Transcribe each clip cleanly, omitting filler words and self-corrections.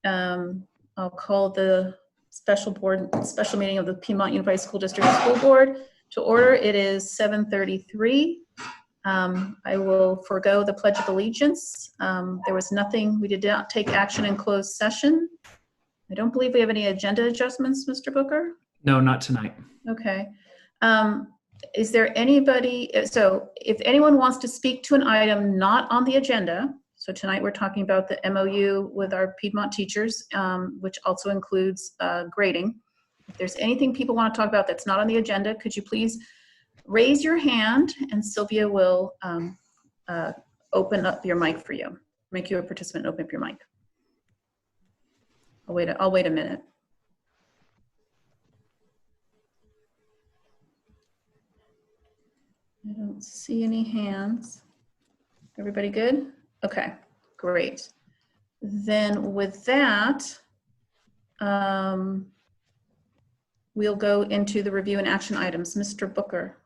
I'll call the special meeting of the Piedmont Unified School District School Board to order. It is 7:33. I will forego the Pledge of Allegiance. There was nothing, we did not take action in closed session. I don't believe we have any agenda adjustments, Mr. Booker? No, not tonight. Okay. Is there anybody, so if anyone wants to speak to an item not on the agenda, so tonight we're talking about the MOU with our Piedmont teachers, which also includes grading. If there's anything people want to talk about that's not on the agenda, could you please raise your hand and Sylvia will open up your mic for you. Make you a participant and open up your mic. I'll wait a minute. I don't see any hands. Everybody good? Okay, great. Then with that, we'll go into the review and action items. Mr. Booker.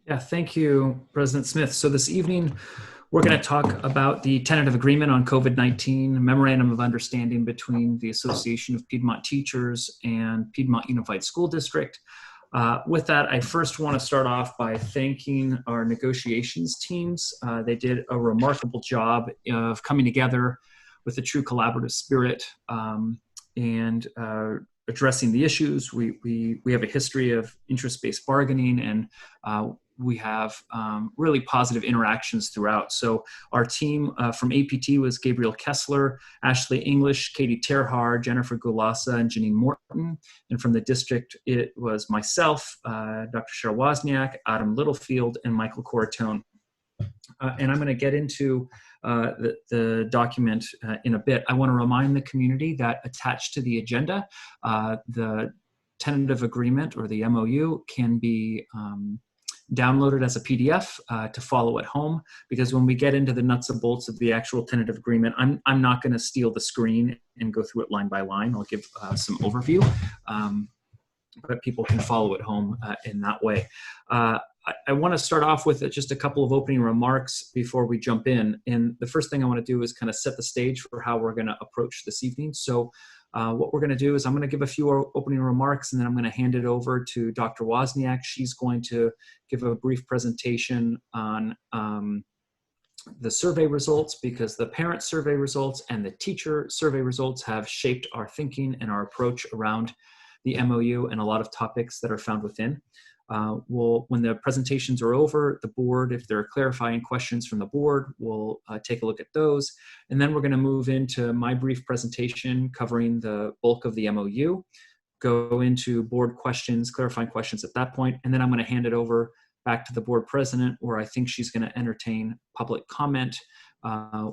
Yeah, thank you, President Smith. So this evening, we're going to talk about the tentative agreement on COVID-19, memorandum of understanding between the Association of Piedmont Teachers and Piedmont Unified School District. With that, I first want to start off by thanking our negotiations teams. They did a remarkable job of coming together with a true collaborative spirit and addressing the issues. We have a history of interest-based bargaining, and we have really positive interactions throughout. So our team from APT was Gabriel Kessler, Ashley English, Katie Terhar, Jennifer Gulasa, and Janine Morton. And from the district, it was myself, Dr. Cheryl Wozniak, Adam Littlefield, and Michael Coratone. And I'm going to get into the document in a bit. I want to remind the community that attached to the agenda, the tentative agreement or the MOU can be downloaded as a PDF to follow at home, because when we get into the nuts and bolts of the actual tentative agreement, I'm not going to steal the screen and go through it line by line. I'll give some overview, but people can follow at home in that way. I want to start off with just a couple of opening remarks before we jump in. And the first thing I want to do is kind of set the stage for how we're going to approach this evening. So what we're going to do is I'm going to give a few opening remarks, and then I'm going to hand it over to Dr. Wozniak. She's going to give a brief presentation on the survey results, because the parent survey results and the teacher survey results have shaped our thinking and our approach around the MOU and a lot of topics that are found within. When the presentations are over, the board, if there are clarifying questions from the board, we'll take a look at those. And then we're going to move into my brief presentation covering the bulk of the MOU, go into board questions, clarifying questions at that point, and then I'm going to hand it over back to the board president, where I think she's going to entertain public comment.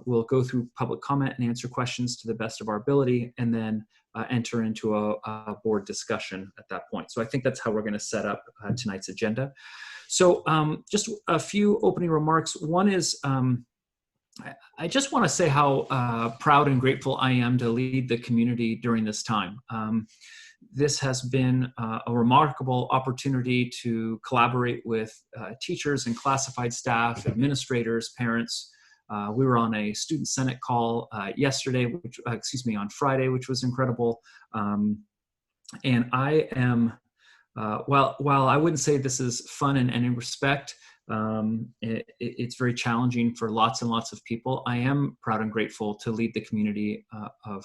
We'll go through public comment and answer questions to the best of our ability, and then enter into a board discussion at that point. So I think that's how we're going to set up tonight's agenda. So just a few opening remarks. One is I just want to say how proud and grateful I am to lead the community during this time. This has been a remarkable opportunity to collaborate with teachers and classified staff, administrators, parents. We were on a student senate call yesterday, on Friday, which was incredible. And I am, while I wouldn't say this is fun in any respect, it's very challenging for lots and lots of people. I am proud and grateful to lead the community of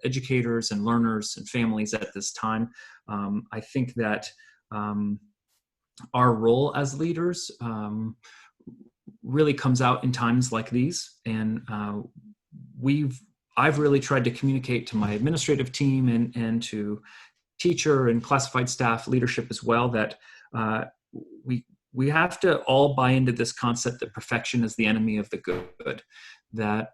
educators and learners and families at this time. I think that our role as leaders really comes out in times like these, and I've really tried to communicate to my administrative team and to teacher and classified staff leadership as well that we have to all buy into this concept that perfection is the enemy of the good, that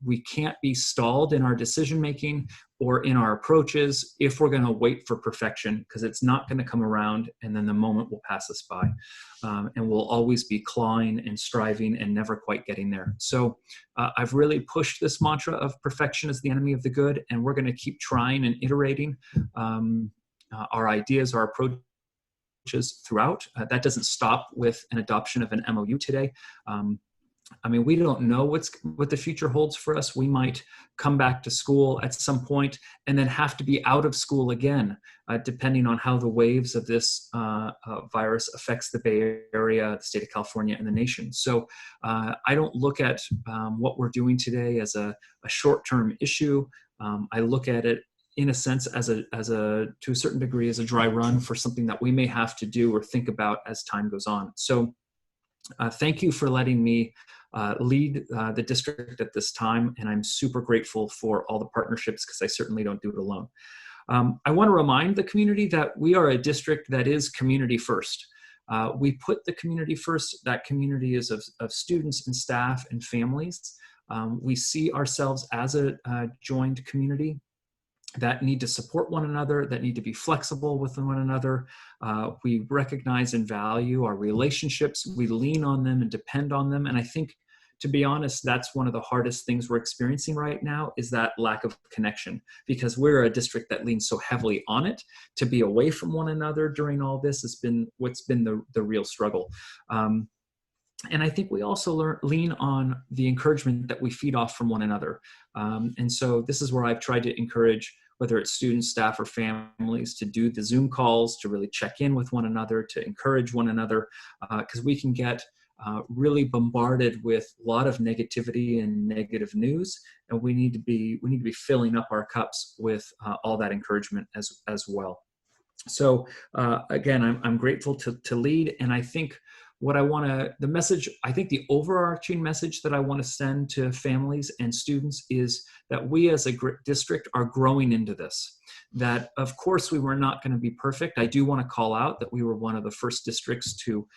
we can't be stalled in our decision making or in our approaches if we're going to wait for perfection, because it's not going to come around and then the moment will pass us by. And we'll always be clawing and striving and never quite getting there. So I've really pushed this mantra of perfection is the enemy of the good, and we're going to keep trying and iterating our ideas, our approaches throughout. That doesn't stop with an adoption of an MOU today. I mean, we don't know what the future holds for us. We might come back to school at some point and then have to be out of school again, depending on how the waves of this virus affects the Bay Area, the state of California, and the nation. So I don't look at what we're doing today as a short-term issue. I look at it in a sense as to a certain degree, as a dry run for something that we may have to do or think about as time goes on. So thank you for letting me lead the district at this time, and I'm super grateful for all the partnerships, because I certainly don't do it alone. I want to remind the community that we are a district that is community first. We put the community first. That community is of students and staff and families. We see ourselves as a joined community that need to support one another, that need to be flexible with one another. We recognize and value our relationships. We lean on them and depend on them. And I think, to be honest, that's one of the hardest things we're experiencing right now, is that lack of connection, because we're a district that leans so heavily on it. To be away from one another during all this has been what's been the real struggle. And I think we also lean on the encouragement that we feed off from one another. And so this is where I've tried to encourage, whether it's students, staff, or families, to do the Zoom calls, to really check in with one another, to encourage one another, because we can get really bombarded with a lot of negativity and negative news, and we need to be filling up our cups with all that encouragement as well. So again, I'm grateful to lead, and I think the overarching message that I want to send to families and students is that we as a district are growing into this. That, of course, we were not going to be perfect. I do want to call out that we were one of the first districts to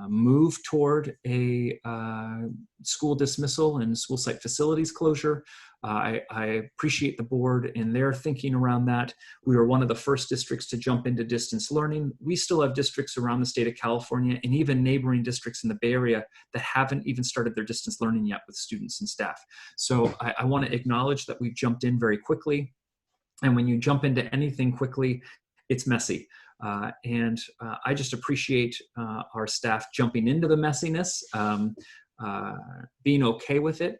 move toward a school dismissal and school site facilities closure. I appreciate the board and their thinking around that. We were one of the first districts to jump into distance learning. We still have districts around the state of California and even neighboring districts in the Bay Area that haven't even started their distance learning yet with students and staff. So I want to acknowledge that we've jumped in very quickly. And when you jump into anything quickly, it's messy. And I just appreciate our staff jumping into the messiness, being okay with it.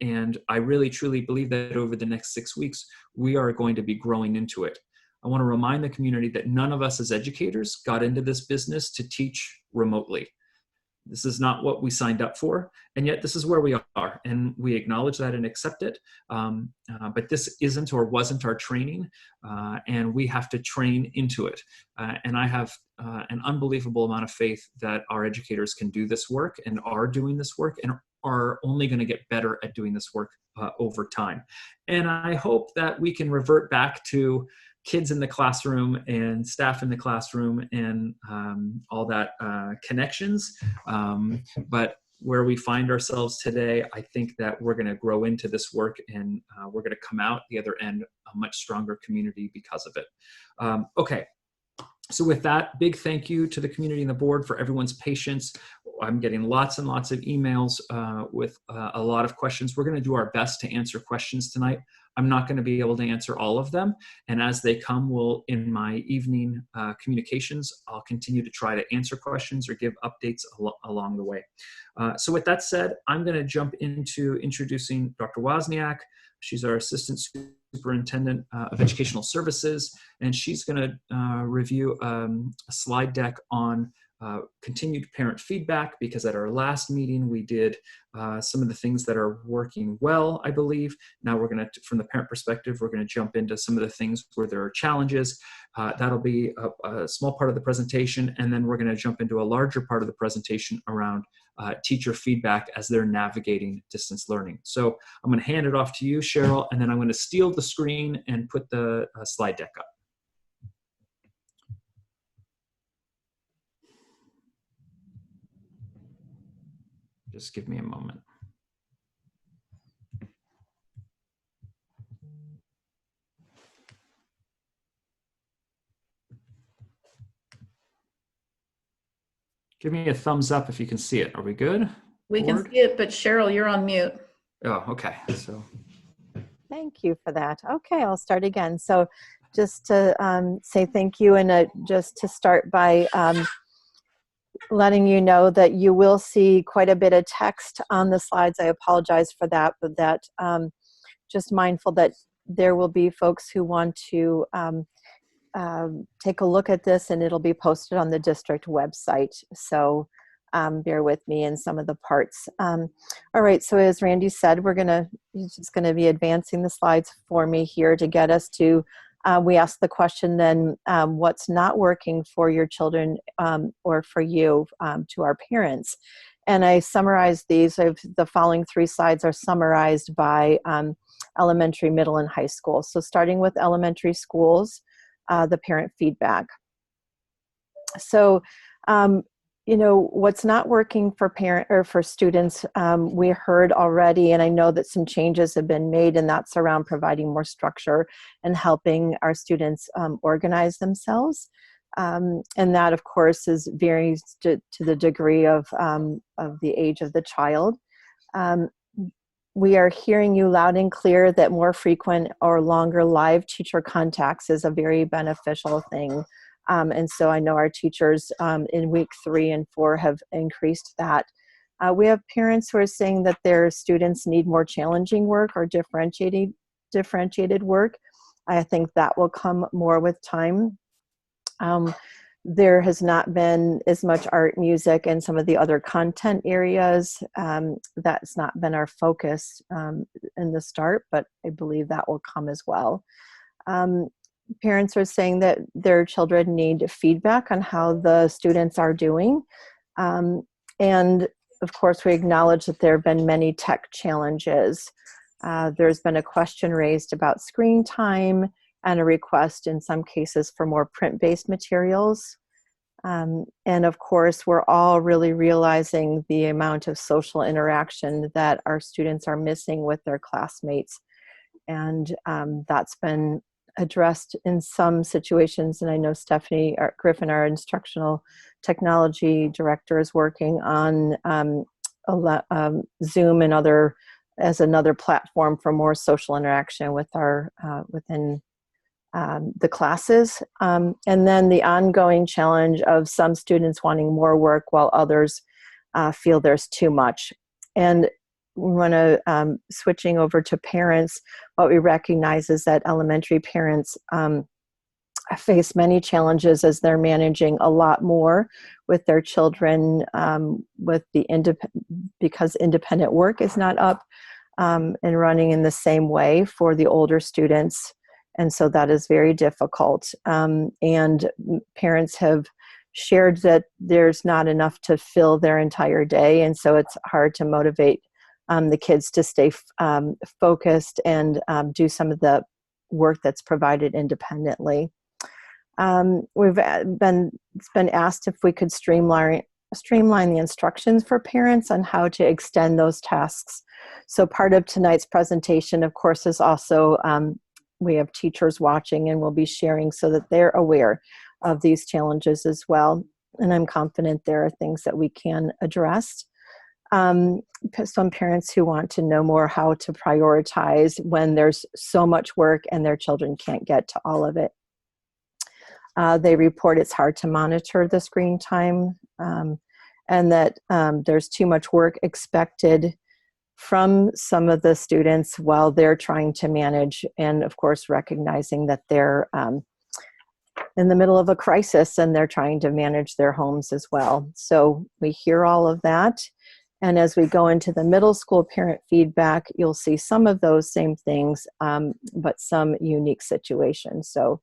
And I really, truly believe that over the next 6 weeks, we are going to be growing into it. I want to remind the community that none of us as educators got into this business to teach remotely. This is not what we signed up for, and yet this is where we are, and we acknowledge that and accept it. But this isn't or wasn't our training, and we have to train into it. And I have an unbelievable amount of faith that our educators can do this work and are doing this work and are only going to get better at doing this work over time. And I hope that we can revert back to kids in the classroom and staff in the classroom and all that connections. But where we find ourselves today, I think that we're going to grow into this work, and we're going to come out the other end a much stronger community because of it. Okay. So with that, big thank you to the community and the board for everyone's patience. I'm getting lots and lots of emails with a lot of questions. We're going to do our best to answer questions tonight. I'm not going to be able to answer all of them. And as they come, in my evening communications, I'll continue to try to answer questions or give updates along the way. So with that said, I'm going to jump into introducing Dr. Wozniak. She's our Assistant Superintendent of Educational Services, and she's going to review a slide deck on continued parent feedback, because at our last meeting we did some of the things that are working well, I believe. Now we're going to, from the parent perspective, we're going to jump into some of the things where there are challenges. That'll be a small part of the presentation, and then we're going to jump into a larger part of the presentation around teacher feedback as they're navigating distance learning. So I'm going to hand it off to you, Cheryl, and then I'm going to steal the screen and put the slide deck up. Just give me a moment. Give me a thumbs up if you can see it. Are we good? We can see it, but Cheryl, you're on mute. Oh, okay. So thank you for that. Okay, I'll start again. So just to say thank you, and just to start by letting you know that you will see quite a bit of text on the slides. I apologize for that, but that just mindful that there will be folks who want to take a look at this, and it'll be posted on the district website. So bear with me in some of the parts. All right, so as Randy said, he's just gonna be advancing the slides for me here to get us to, we asked the question then, what's not working for your children or for you to our parents? And I summarized these. The following 3 slides are summarized by elementary, middle, and high school. So starting with elementary schools, the parent feedback. So, you know, what's not working for for students, we heard already, and I know that some changes have been made, and that's around providing more structure and helping our students organize themselves. And that, of course, varies to the degree of the age of the child. We are hearing you loud and clear that more frequent or longer live teacher contacts is a very beneficial thing. And so I know our teachers in week 3 and 4 have increased that. We have parents who are saying that their students need more challenging work or differentiated work. I think that will come more with time. There has not been as much art, music, and some of the other content areas. That's not been our focus in the start, but I believe that will come as well. Parents are saying that their children need feedback on how the students are doing. And of course, we acknowledge that there have been many tech challenges. There's been a question raised about screen time and a request in some cases for more print-based materials. And of course, we're all really realizing the amount of social interaction that our students are missing with their classmates. And that's been addressed in some situations. And I know Stephanie Griffin, our instructional technology director, is working on Zoom and as another platform for more social interaction with our within the classes. And then the ongoing challenge of some students wanting more work while others feel there's too much. And we want to, switching over to parents, what we recognize is that elementary parents face many challenges as they're managing a lot more with their children because independent work is not up and running in the same way for the older students. And so that is very difficult. And parents have shared that there's not enough to fill their entire day. And so it's hard to motivate the kids to stay focused and do some of the work that's provided independently. It's been asked if we could streamline the instructions for parents on how to extend those tasks. So part of tonight's presentation, of course, is also we have teachers watching and we'll be sharing so that they're aware of these challenges as well. And I'm confident there are things that we can address. Some parents who want to know more how to prioritize when there's so much work and their children can't get to all of it. They report it's hard to monitor the screen time and that there's too much work expected from some of the students while they're trying to manage, and of course recognizing that they're in the middle of a crisis and they're trying to manage their homes as well. So we hear all of that. And as we go into the middle school parent feedback, you'll see some of those same things, but some unique situations. So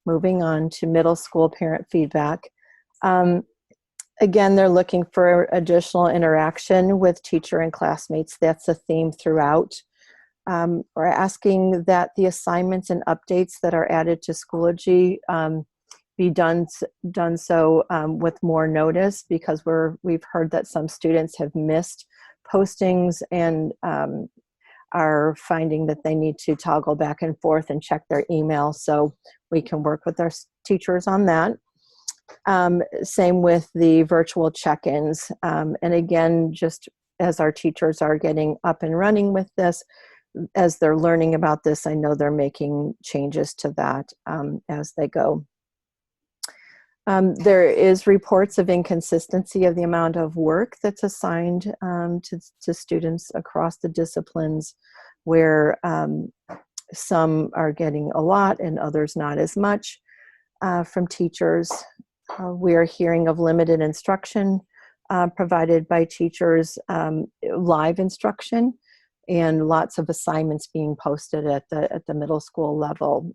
moving on to middle school parent feedback. Again, they're looking for additional interaction with teacher and classmates. That's a theme throughout. We're asking that the assignments and updates that are added to Schoology be done so with more notice, because we've heard that some students have missed postings and are finding that they need to toggle back and forth and check their email. So we can work with our teachers on that. Same with the virtual check-ins. And again, just as our teachers are getting up and running with this, as they're learning about this, I know they're making changes to that as they go. There is reports of inconsistency of the amount of work that's assigned to students across the disciplines, where some are getting a lot and others not as much from teachers. We are hearing of limited instruction provided by teachers, live instruction, and lots of assignments being posted at the middle school level.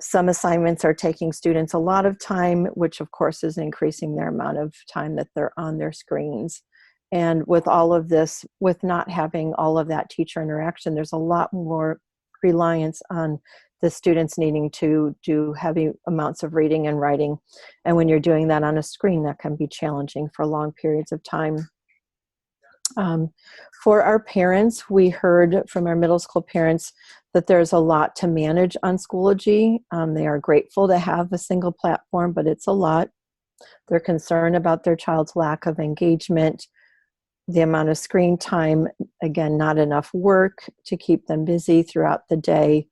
Some assignments are taking students a lot of time, which of course is increasing their amount of time that they're on their screens. And with all of this, with not having all of that teacher interaction, there's a lot more reliance on the students needing to do heavy amounts of reading and writing. And when you're doing that on a screen, that can be challenging for long periods of time. For our parents, we heard from our middle school parents that there's a lot to manage on Schoology. They are grateful to have a single platform, but it's a lot. They're concerned about their child's lack of engagement, the amount of screen time, again, not enough work to keep them busy throughout the day.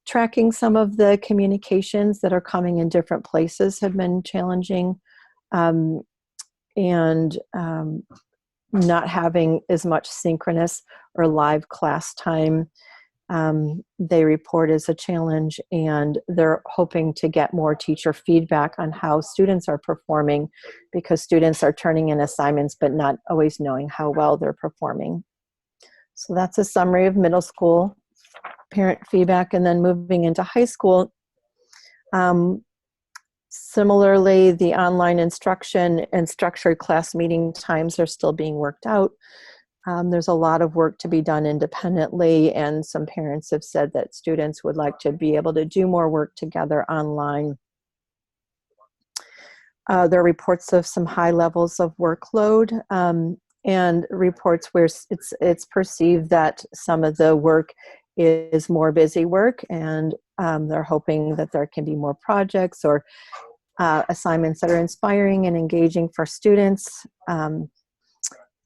Tracking some of the communications that are coming in different places have been challenging, and not having as much synchronous or live class time, they report as a challenge, and they're hoping to get more teacher feedback on how students are performing, because students are turning in assignments but not always knowing how well they're performing. So that's a summary of middle school parent feedback. And then moving into high school, similarly, the online instruction and structured class meeting times are still being worked out. There's a lot of work to be done independently, and some parents have said that students would like to be able to do more work together online. There are reports of some high levels of workload, and reports where it's perceived that some of the work is more busy work, and they're hoping that there can be more projects or assignments that are inspiring and engaging for students.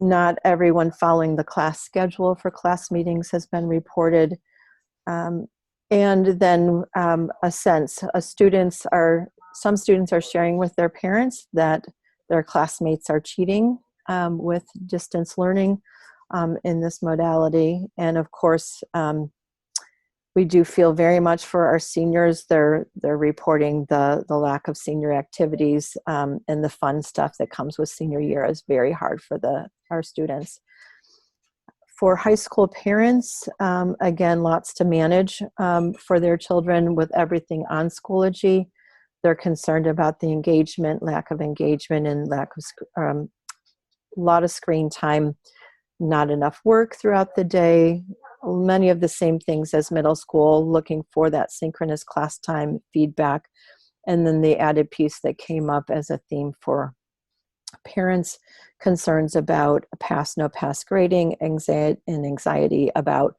Not everyone following the class schedule for class meetings has been reported. And then some students are sharing with their parents that their classmates are cheating with distance learning in this modality. And of course, we do feel very much for our seniors. They're reporting the lack of senior activities, and the fun stuff that comes with senior year is very hard for our students. For high school parents, again, lots to manage for their children with everything on Schoology. They're concerned about the engagement, lack of engagement, and lack of a lot of screen time, not enough work throughout the day. Many of the same things as middle school, looking for that synchronous class time feedback. And then the added piece that came up as a theme for parents, concerns about pass, no pass grading, anxiety about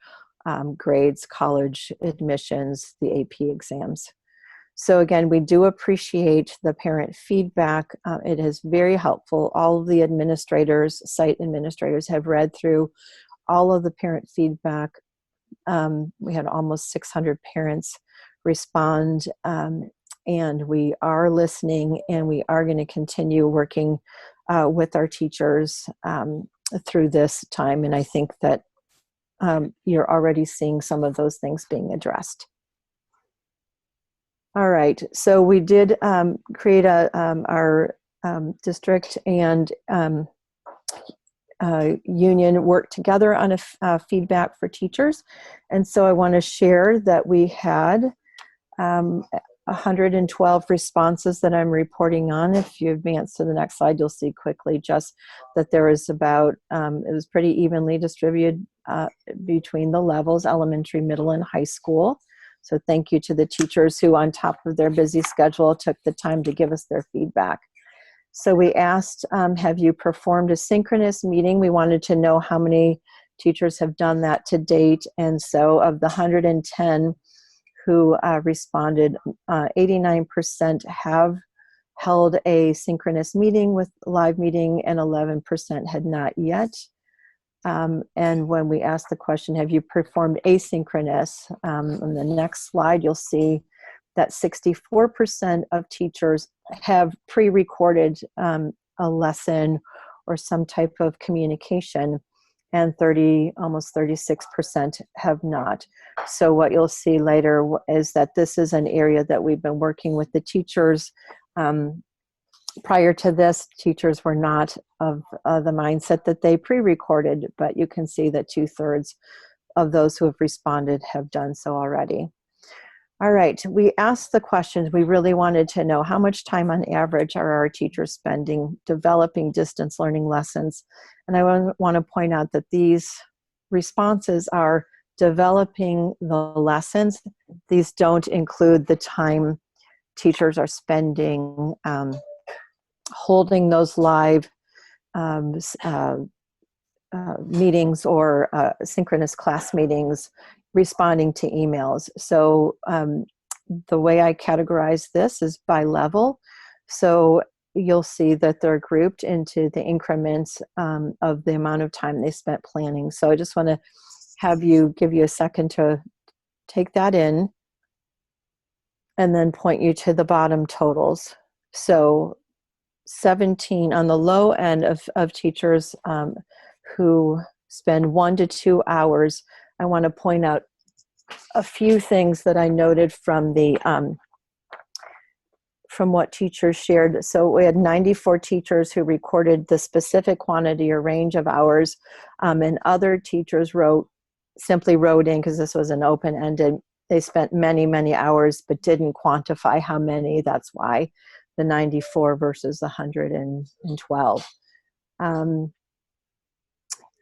grades, college admissions, the AP exams. So again, we do appreciate the parent feedback. It is very helpful. All of the administrators, site administrators, have read through all of the parent feedback. We had almost 600 parents respond, and we are listening, and we are going to continue working with our teachers through this time. And I think that you're already seeing some of those things being addressed. All right, so we did create our district and union work together on a feedback for teachers. And so I want to share that we had 112 responses that I'm reporting on. If you advance to the next slide, you'll see quickly just that there was about, it was pretty evenly distributed between the levels, elementary, middle, and high school. So thank you to the teachers who, on top of their busy schedule, took the time to give us their feedback. So we asked, have you performed a synchronous meeting? We wanted to know how many teachers have done that to date. And so of the 110 who responded, 89% have held a synchronous meeting with live meeting, and 11% had not yet. And when we asked the question, have you performed asynchronous? On the next slide, you'll see that 64% of teachers have pre-recorded a lesson or some type of communication, and almost 36% have not. So what you'll see later is that this is an area that we've been working with the teachers. Prior to this, teachers were not of the mindset that they pre-recorded, but you can see that 2/3 of those who have responded have done so already. All right, we asked the questions. We really wanted to know how much time on average are our teachers spending developing distance learning lessons. And I want to point out that these responses are developing the lessons. These don't include the time teachers are spending holding those live meetings or synchronous class meetings, responding to emails. So the way I categorize this is by level. So you'll see that they're grouped into the increments of the amount of time they spent planning. So I just want to give you a second to take that in and then point you to the bottom totals. So 17 on the low end of teachers who spend 1 to 2 hours. I want to point out a few things that I noted from the from what teachers shared. So we had 94 teachers who recorded the specific quantity or range of hours, and other teachers simply wrote in, because this was an open-ended, they spent many, many hours but didn't quantify how many. That's why the 94 versus the 112.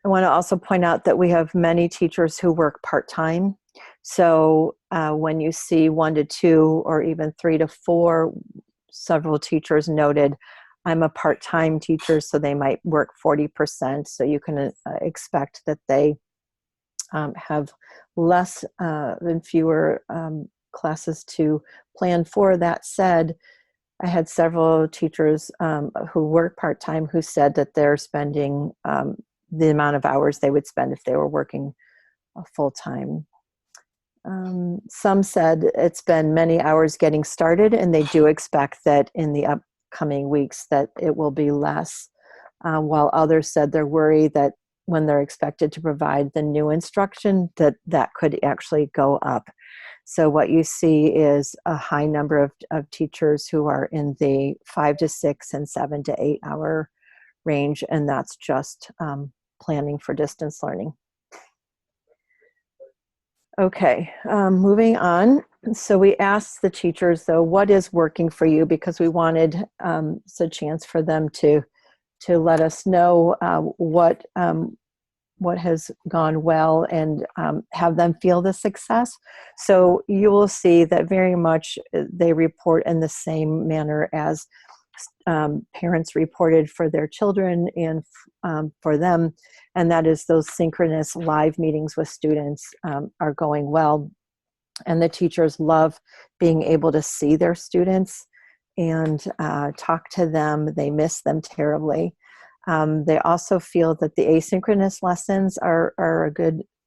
I want to also point out that we have many teachers who work part-time. So when you see 1 to 2 or even 3 to 4, several teachers noted, I'm a part-time teacher, so they might work 40%. So you can expect that they have less and fewer classes to plan for. That said, I had several teachers who work part-time who said that they're spending the amount of hours they would spend if they were working full-time. Some said it's been many hours getting started, and they do expect that in the upcoming weeks that it will be less, while others said they're worried that when they're expected to provide the new instruction, that could actually go up. So what you see is a high number of teachers who are in the 5 to 6 and 7 to 8 hour range, and that's just planning for distance learning. Okay, moving on. So we asked the teachers, though, what is working for you? Because we wanted a chance for them to let us know what has gone well and have them feel the success. So you will see that very much they report in the same manner as parents reported for their children and for them, and that is those synchronous live meetings with students are going well, and the teachers love being able to see their students and talk to them. They miss them terribly. They also feel that the asynchronous lessons are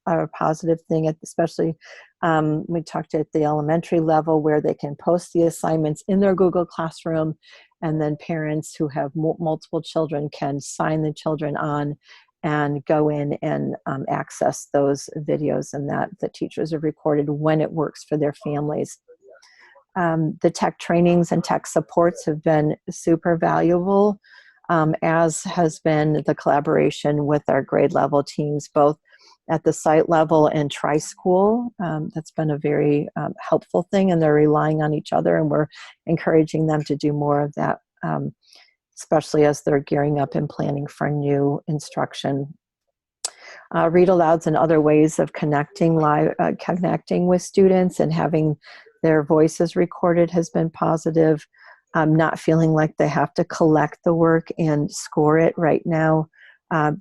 a positive thing, especially we talked at the elementary level where they can post the assignments in their Google Classroom, and then parents who have multiple children can sign the children on and go in and access those videos and that the teachers have recorded when it works for their families. The tech trainings and tech supports have been super valuable, as has been the collaboration with our grade level teams, both at the site level and tri-school. That's been a very helpful thing, and they're relying on each other, and we're encouraging them to do more of that, especially as they're gearing up and planning for new instruction. Read alouds and other ways of connecting with students and having their voices recorded has been positive. Not feeling like they have to collect the work and score it right now,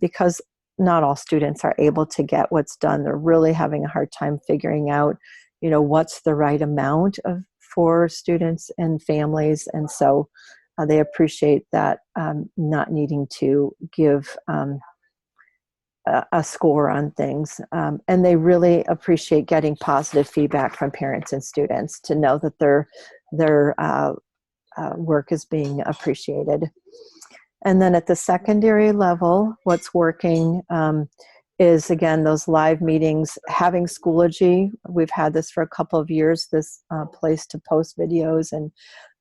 because not all students are able to get what's done. They're really having a hard time figuring out, what's the right amount for students and families. And so they appreciate that, not needing to give a score on things. And they really appreciate getting positive feedback from parents and students to know that their work is being appreciated. And then at the secondary level, what's working is, again, those live meetings, having Schoology. We've had this for a couple of years, this place to post videos, and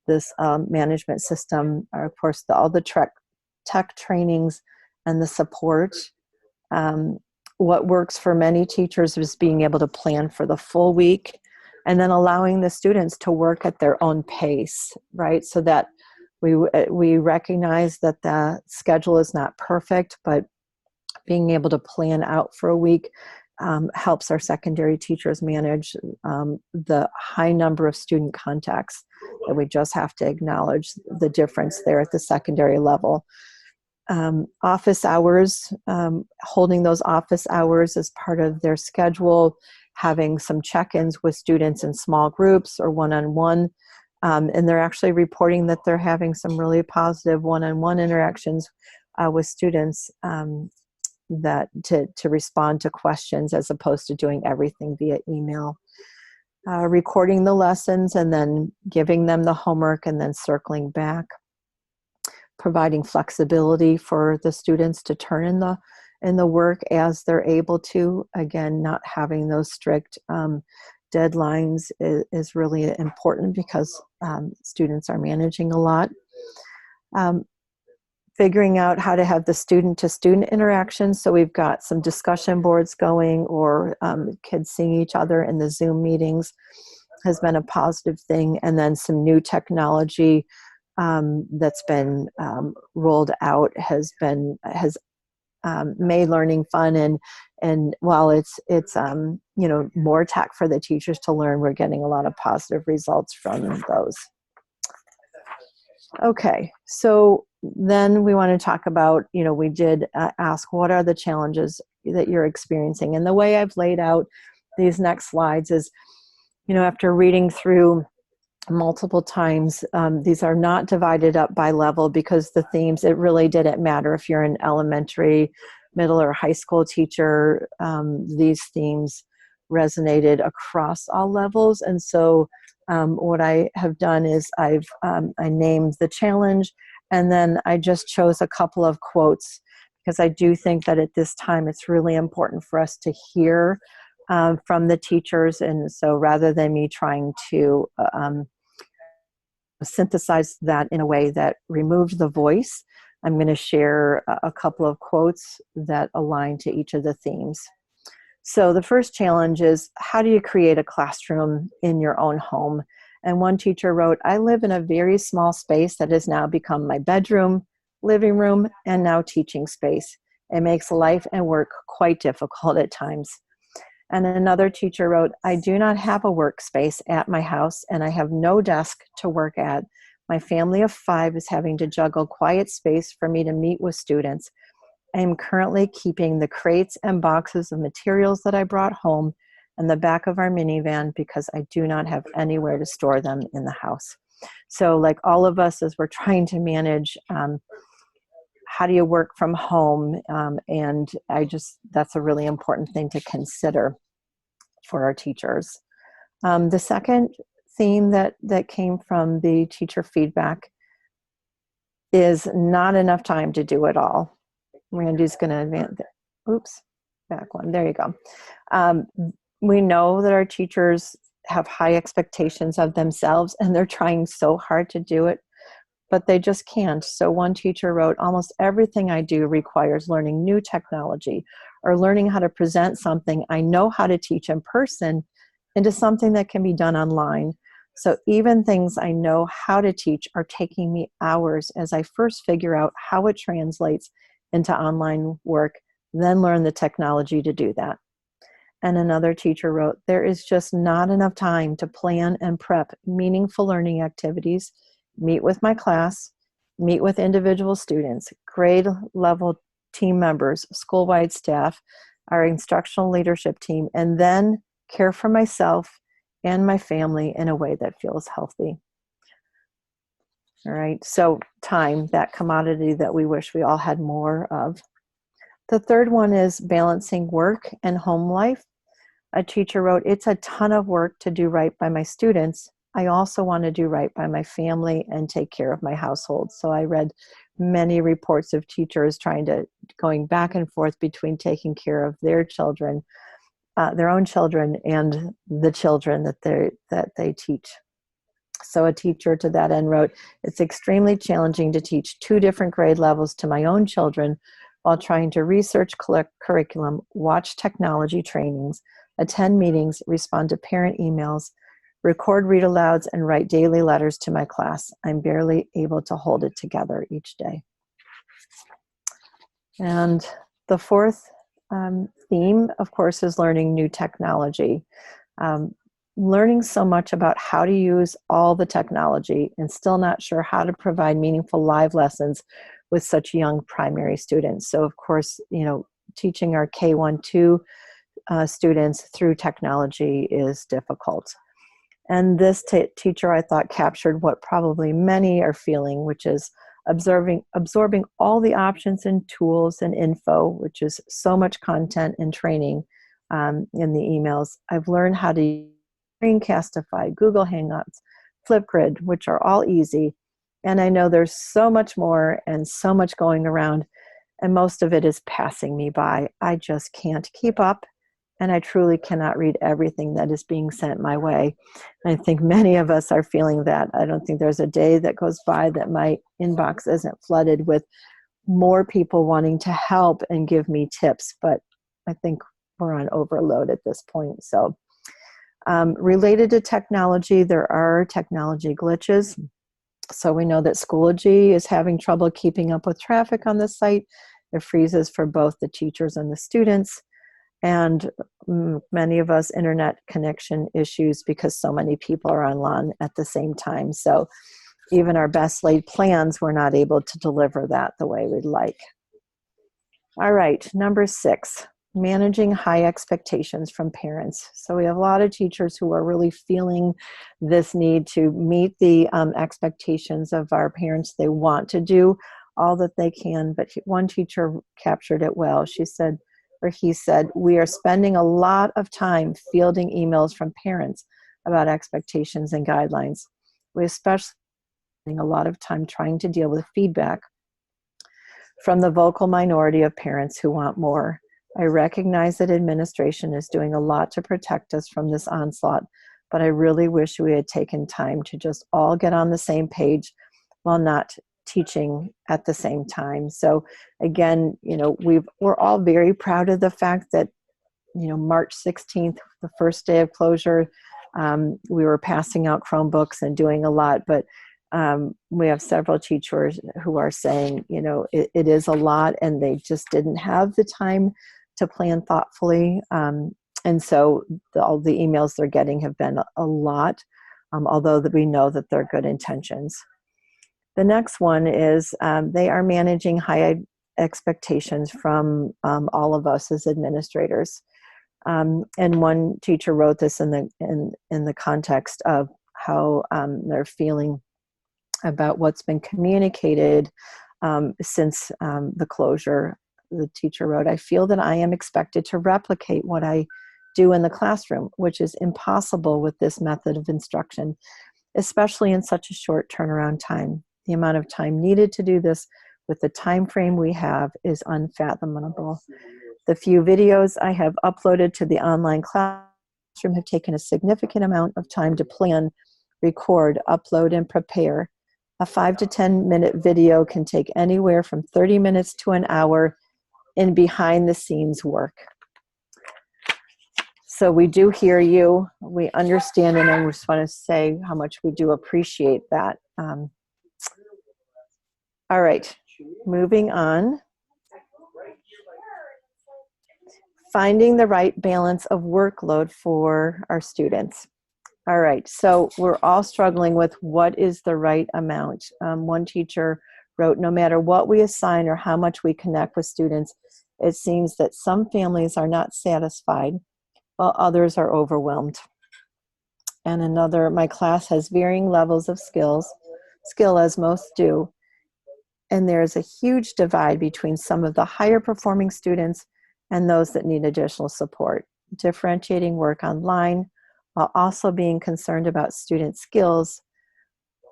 this management system, of course, all the tech trainings and the support. What works for many teachers is being able to plan for the full week and then allowing the students to work at their own pace, right? So that we recognize that the schedule is not perfect, but being able to plan out for a week helps our secondary teachers manage the high number of student contacts that we just have to acknowledge the difference there at the secondary level. Office hours, holding those office hours as part of their schedule, having some check-ins with students in small groups or one-on-one. And they're actually reporting that they're having some really positive one-on-one interactions with students that to respond to questions as opposed to doing everything via email. Recording the lessons and then giving them the homework and then circling back. Providing flexibility for the students to turn in the work as they're able to. Again, not having those strict deadlines is really important because students are managing a lot. Figuring out how to have the student-to-student interaction. So we've got some discussion boards going, or kids seeing each other in the Zoom meetings has been a positive thing. And then some new technology that's been rolled out has made learning fun, and while it's more tech for the teachers to learn, we're getting a lot of positive results from those. Okay, so then we want to talk about, we did ask what are the challenges that you're experiencing, and the way I've laid out these next slides is, after reading through multiple times, these are not divided up by level because the themes, it really didn't matter if you're an elementary, middle, or high school teacher. These themes resonated across all levels, and so what I have done is I named the challenge, and then I just chose a couple of quotes because I do think that at this time it's really important for us to hear from the teachers. And so rather than me trying to synthesize that in a way that removed the voice, I'm going to share a couple of quotes that align to each of the themes. So the first challenge is, how do you create a classroom in your own home? And one teacher wrote, I live in a very small space that has now become my bedroom, living room, and now teaching space. It makes life and work quite difficult at times. And another teacher wrote, I do not have a workspace at my house, and I have no desk to work at. My family of 5 is having to juggle quiet space for me to meet with students. I am currently keeping the crates and boxes of materials that I brought home in the back of our minivan because I do not have anywhere to store them in the house. So like all of us, as we're trying to manage how do you work from home, and that's a really important thing to consider for our teachers. The second theme that came from the teacher feedback is not enough time to do it all. Randy's going to advance. Oops, back one. There you go. We know that our teachers have high expectations of themselves, and they're trying so hard to do it, but they just can't. So one teacher wrote, almost everything I do requires learning new technology or learning how to present something I know how to teach in person into something that can be done online. So even things I know how to teach are taking me hours as I first figure out how it translates into online work, then learn the technology to do that. And another teacher wrote, there is just not enough time to plan and prep meaningful learning activities, meet with my class, meet with individual students, grade level team members, school-wide staff, our instructional leadership team, and then care for myself and my family in a way that feels healthy. All right, so time, that commodity that we wish we all had more of. The third one is balancing work and home life. A teacher wrote, "It's a ton of work to do right by my students. I also want to do right by my family and take care of my household." So I read many reports of teachers going back and forth between taking care of their children, their own children, and the children that they teach. So a teacher to that end wrote, "It's extremely challenging to teach 2 different grade levels to my own children while trying to research curriculum, watch technology trainings, attend meetings, respond to parent emails, record read-alouds, and write daily letters to my class. I'm barely able to hold it together each day." And the fourth theme, of course, is learning new technology. Learning so much about how to use all the technology and still not sure how to provide meaningful live lessons with such young primary students. So of course, teaching our K-1-2 students through technology is difficult. And this teacher, I thought, captured what probably many are feeling, which is absorbing all the options and tools and info, which is so much content and training in the emails. I've learned how to use Screencastify, Google Hangouts, Flipgrid, which are all easy. And I know there's so much more and so much going around, and most of it is passing me by. I just can't keep up, and I truly cannot read everything that is being sent my way. And I think many of us are feeling that. I don't think there's a day that goes by that my inbox isn't flooded with more people wanting to help and give me tips, but I think we're on overload at this point. So related to technology, there are technology glitches. So we know that Schoology is having trouble keeping up with traffic on the site. It freezes for both the teachers and the students. And many of us internet connection issues because so many people are online at the same time. So even our best laid plans, we're not able to deliver that the way we'd like. All right, number 6, managing high expectations from parents. So we have a lot of teachers who are really feeling this need to meet the expectations of our parents. They want to do all that they can, but one teacher captured it well. She said, or he said, "We are spending a lot of time fielding emails from parents about expectations and guidelines. We especially spending a lot of time trying to deal with feedback from the vocal minority of parents who want more. I recognize that administration is doing a lot to protect us from this onslaught, but I really wish we had taken time to just all get on the same page while not teaching at the same time." So again, we're all very proud of the fact that, March 16th, the first day of closure, we were passing out Chromebooks and doing a lot, but we have several teachers who are saying, it is a lot, and they just didn't have the time to plan thoughtfully. And so all the emails they're getting have been a lot, although we know that they're good intentions. The next one is they are managing high expectations from all of us as administrators. And one teacher wrote this in the context of how they're feeling about what's been communicated since the closure. The teacher wrote, "I feel that I am expected to replicate what I do in the classroom, which is impossible with this method of instruction, especially in such a short turnaround time. The amount of time needed to do this with the time frame we have is unfathomable. The few videos I have uploaded to the online classroom have taken a significant amount of time to plan, record, upload, and prepare. A 5 to 10 minute video can take anywhere from 30 minutes to an hour in behind the scenes work." So we do hear you, we understand, and I just want to say how much we do appreciate that. All right, moving on. Finding the right balance of workload for our students. All right, so we're all struggling with what is the right amount. One teacher wrote, "No matter what we assign or how much we connect with students, it seems that some families are not satisfied while others are overwhelmed." And another, "My class has varying levels of skill as most do, and there's a huge divide between some of the higher performing students and those that need additional support. Differentiating work online while also being concerned about student skills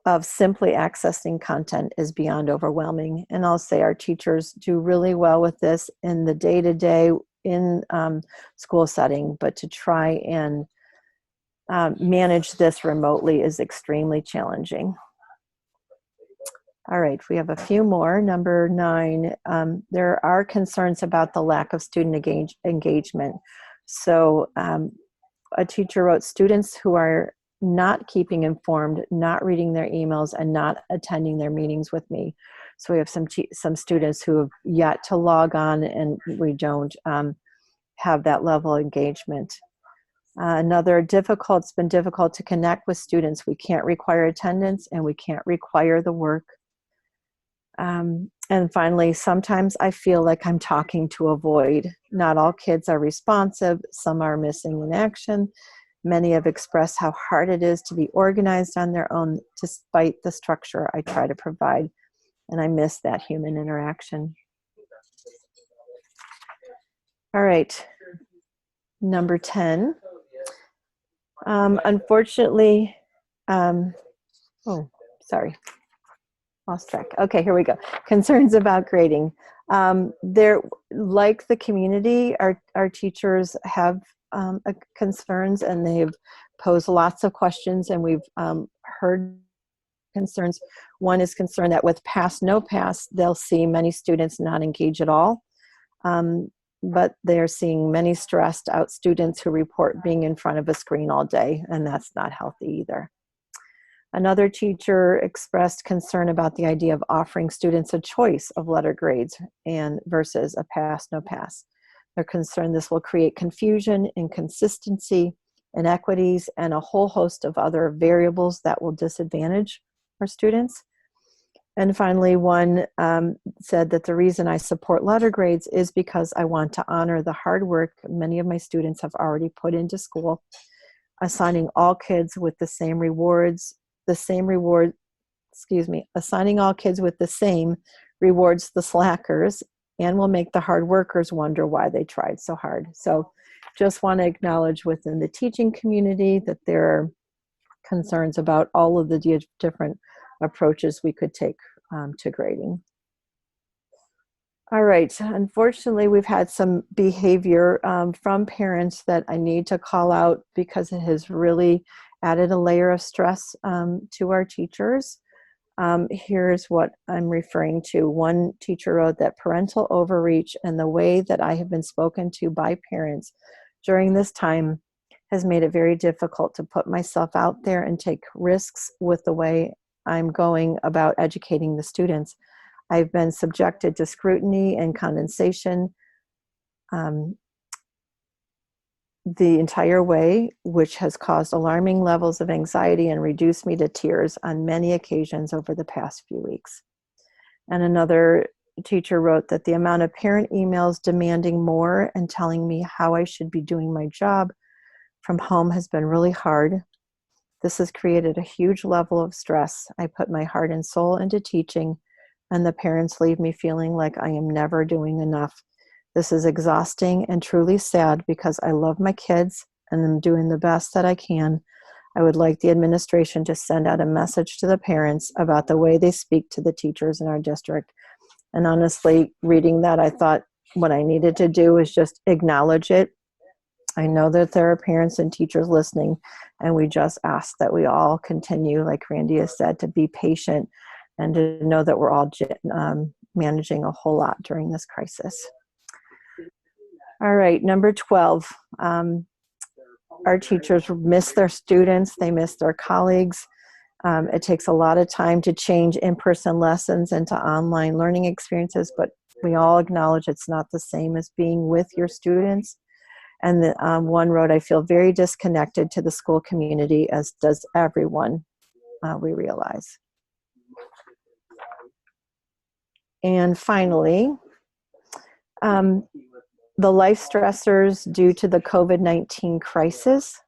of simply accessing content is beyond overwhelming. And I'll say our teachers do really well with this in the day-to-day in school setting, but to try and manage this remotely is extremely challenging. All right, we have a few more. Number 9, there are concerns about the lack of student engagement. So a teacher wrote, students who are not keeping informed, not reading their emails, and not attending their meetings with me. So we have some students who have yet to log on, and we don't have that level of engagement. It's been difficult to connect with students. We can't require attendance, and we can't require the work. And finally, sometimes I feel like I'm talking to a void. Not all kids are responsive. Some are missing in action. Many have expressed how hard it is to be organized on their own, despite the structure I try to provide. And I miss that human interaction. All right, number 10. Unfortunately, sorry. Lost track. Okay, here we go. Concerns about grading. Like the community, our teachers have concerns, and they've posed lots of questions, and we've heard concerns. One is concerned that with pass, no pass, they'll see many students not engage at all. But they're seeing many stressed out students who report being in front of a screen all day, and that's not healthy either. Another teacher expressed concern about the idea of offering students a choice of letter grades versus a pass, no pass. They're concerned this will create confusion, inconsistency, inequities, and a whole host of other variables that will disadvantage our students. And finally, one said that the reason I support letter grades is because I want to honor the hard work many of my students have already put into school, assigning all kids with the same rewards. Assigning all kids with the same rewards the slackers and will make the hard workers wonder why they tried so hard. So just want to acknowledge within the teaching community that there are concerns about all of the different approaches we could take to grading. All right, unfortunately, we've had some behavior from parents that I need to call out because it has really added a layer of stress to our teachers. Here's what I'm referring to. One teacher wrote that parental overreach and the way that I have been spoken to by parents during this time has made it very difficult to put myself out there and take risks with the way I'm going about educating the students. I've been subjected to scrutiny and condensation the entire way, which has caused alarming levels of anxiety and reduced me to tears on many occasions over the past few weeks. And another teacher wrote that the amount of parent emails demanding more and telling me how I should be doing my job from home has been really hard. This has created a huge level of stress. I put my heart and soul into teaching, and the parents leave me feeling like I am never doing enough. This is exhausting and truly sad because I love my kids and I'm doing the best that I can. I would like the administration to send out a message to the parents about the way they speak to the teachers in our district. And honestly, reading that, I thought what I needed to do was just acknowledge it. I know that there are parents and teachers listening, and we just ask that we all continue, like Randy has said, to be patient and to know that we're all managing a whole lot during this crisis. All right, number 12. Our teachers miss their students, they miss their colleagues. It takes a lot of time to change in-person lessons into online learning experiences, but we all acknowledge it's not the same as being with your students. And one wrote, I feel very disconnected to the school community, as does everyone, we realize. And finally, the life stressors due to the COVID-19 crisis.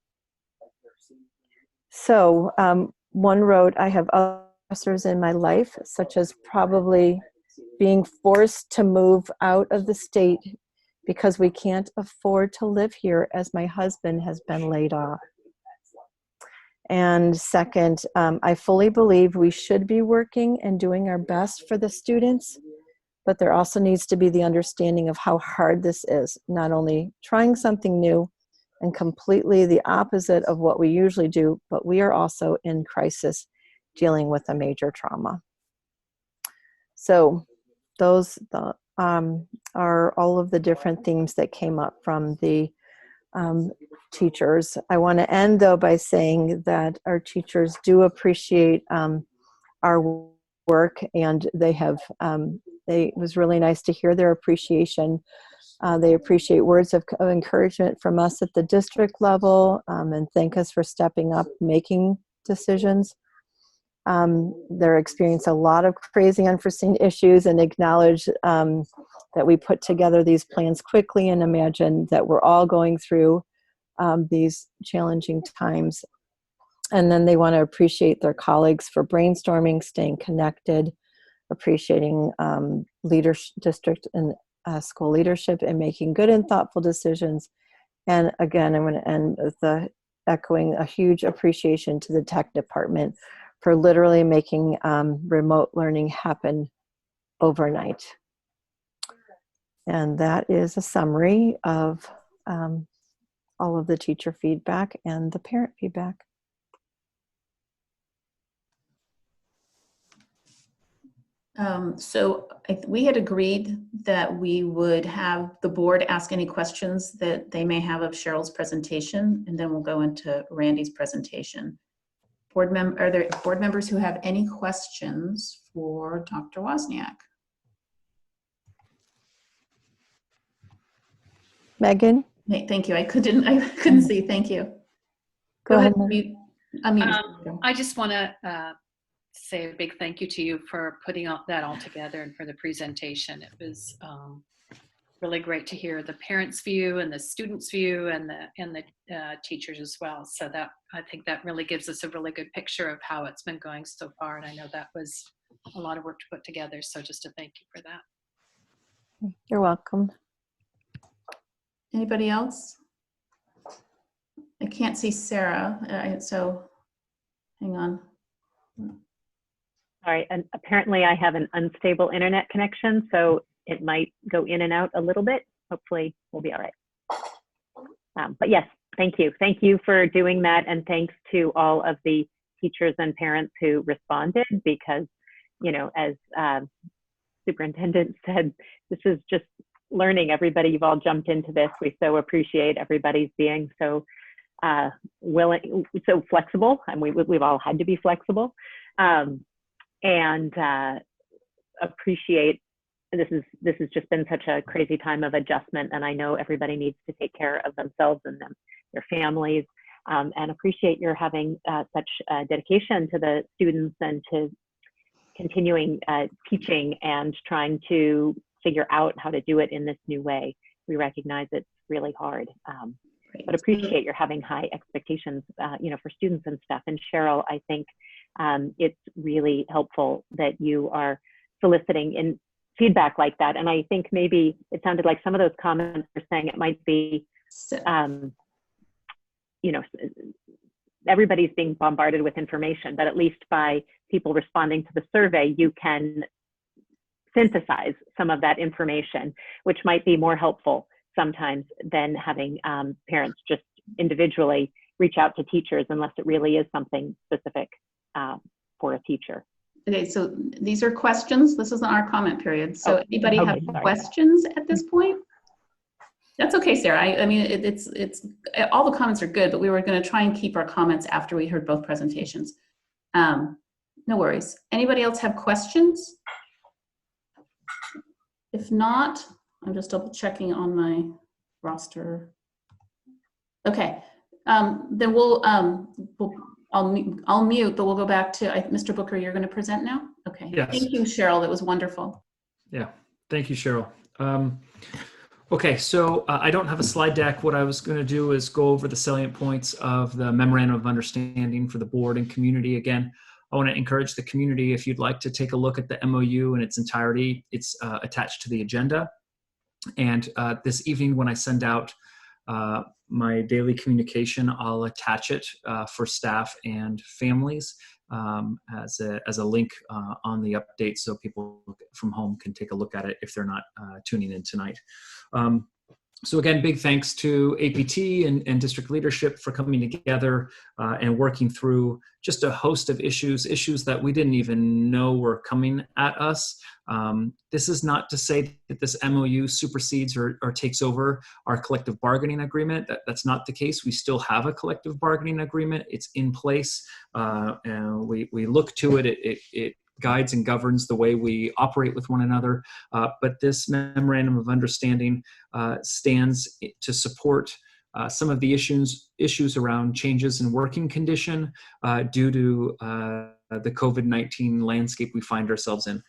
So one wrote, I have other stressors in my life, such as probably being forced to move out of the state because we can't afford to live here as my husband has been laid off. And second, I fully believe we should be working and doing our best for the students, but there also needs to be the understanding of how hard this is, not only trying something new and completely the opposite of what we usually do, but we are also in crisis dealing with a major trauma. So those are all of the different themes that came up from the teachers. I want to end though by saying that our teachers do appreciate our work, and they have, it was really nice to hear their appreciation. They appreciate words of encouragement from us at the district level, and thank us for stepping up, making decisions. They're experiencing a lot of crazy unforeseen issues, and acknowledge that we put together these plans quickly and imagine that we're all going through these challenging times. And then they want to appreciate their colleagues for brainstorming, staying connected, appreciating district and school leadership, and making good and thoughtful decisions. And again, I'm going to end with echoing a huge appreciation to the tech department for literally making remote learning happen overnight. And that is a summary of all of the teacher feedback and the parent feedback. So we had agreed that we would have the board ask any questions that they may have of Cheryl's presentation, and then we'll go into Randy's presentation. Are there board members who have any questions for Dr. Wozniak? Megan? Thank you. I couldn't see. Thank you. Go ahead. I just want to say a big thank you to you for putting that all together and for the presentation. It was really great to hear the parents' view and the students' view and the teachers as well. So that, I think that really gives us a really good picture of how it's been going so far. And I know that was a lot of work to put together. So just to thank you for that. You're welcome. Anybody else? I can't see Sarah, so hang on. Sorry, and apparently I have an unstable internet connection, so it might go in and out a little bit. Hopefully we'll be all right. But yes, thank you. Thank you for doing that, and thanks to all of the teachers and parents who responded, because, you know, as superintendent said, this is just learning. Everybody, you've all jumped into this. We so appreciate everybody's being so willing, so flexible, and we've all had to be flexible, and appreciate. This has just been such a crazy time of adjustment, and I know everybody needs to take care of themselves and their families, and appreciate your having such dedication to the students and to continuing teaching and trying to figure out how to do it in this new way. We recognize it's really hard, but appreciate your having high expectations, you know, for students and stuff. And Cheryl, I think it's really helpful that you are soliciting in feedback like that. And I think maybe it sounded like some of those comments were saying it might be, you know, everybody's being bombarded with information, but at least by people responding to the survey, you can synthesize some of that information, which might be more helpful sometimes than having parents just individually reach out to teachers, unless it really is something specific for a teacher. Okay, so these are questions. This isn't our comment period. So anybody have sorry. questions at this point? That's okay, Sarah. I mean, it's all the comments are good, but we were going to try and keep our comments after we heard both presentations. No worries. Anybody else have questions? If not, I'm just double checking on my roster. Okay, then I'll mute, but we'll go back to Mr. Booker. You're going to present now. Okay. Yes. Thank you, Cheryl. That was wonderful. Yeah, thank you, Cheryl. Okay, so I don't have a slide deck. What I was going to do is go over the salient points of the Memorandum of Understanding for the board and community again. I want to encourage the community, if you'd like to take a look at the MOU in its entirety, it's attached to the agenda. And this evening when I send out my daily communication, I'll attach it for staff and families as a link on the update, so people from home can take a look at it if they're not tuning in tonight. So again, big thanks to APT and district leadership for coming together and working through just a host of issues that we didn't even know were coming at us. This is not to say that this MOU supersedes or takes over our collective bargaining agreement. That's not the case. We still have a collective bargaining agreement. It's in place. And we look to it. It guides and governs the way we operate with one another. But this memorandum of understanding stands to support some of the issues around changes in working condition due to the COVID-19 landscape we find ourselves in.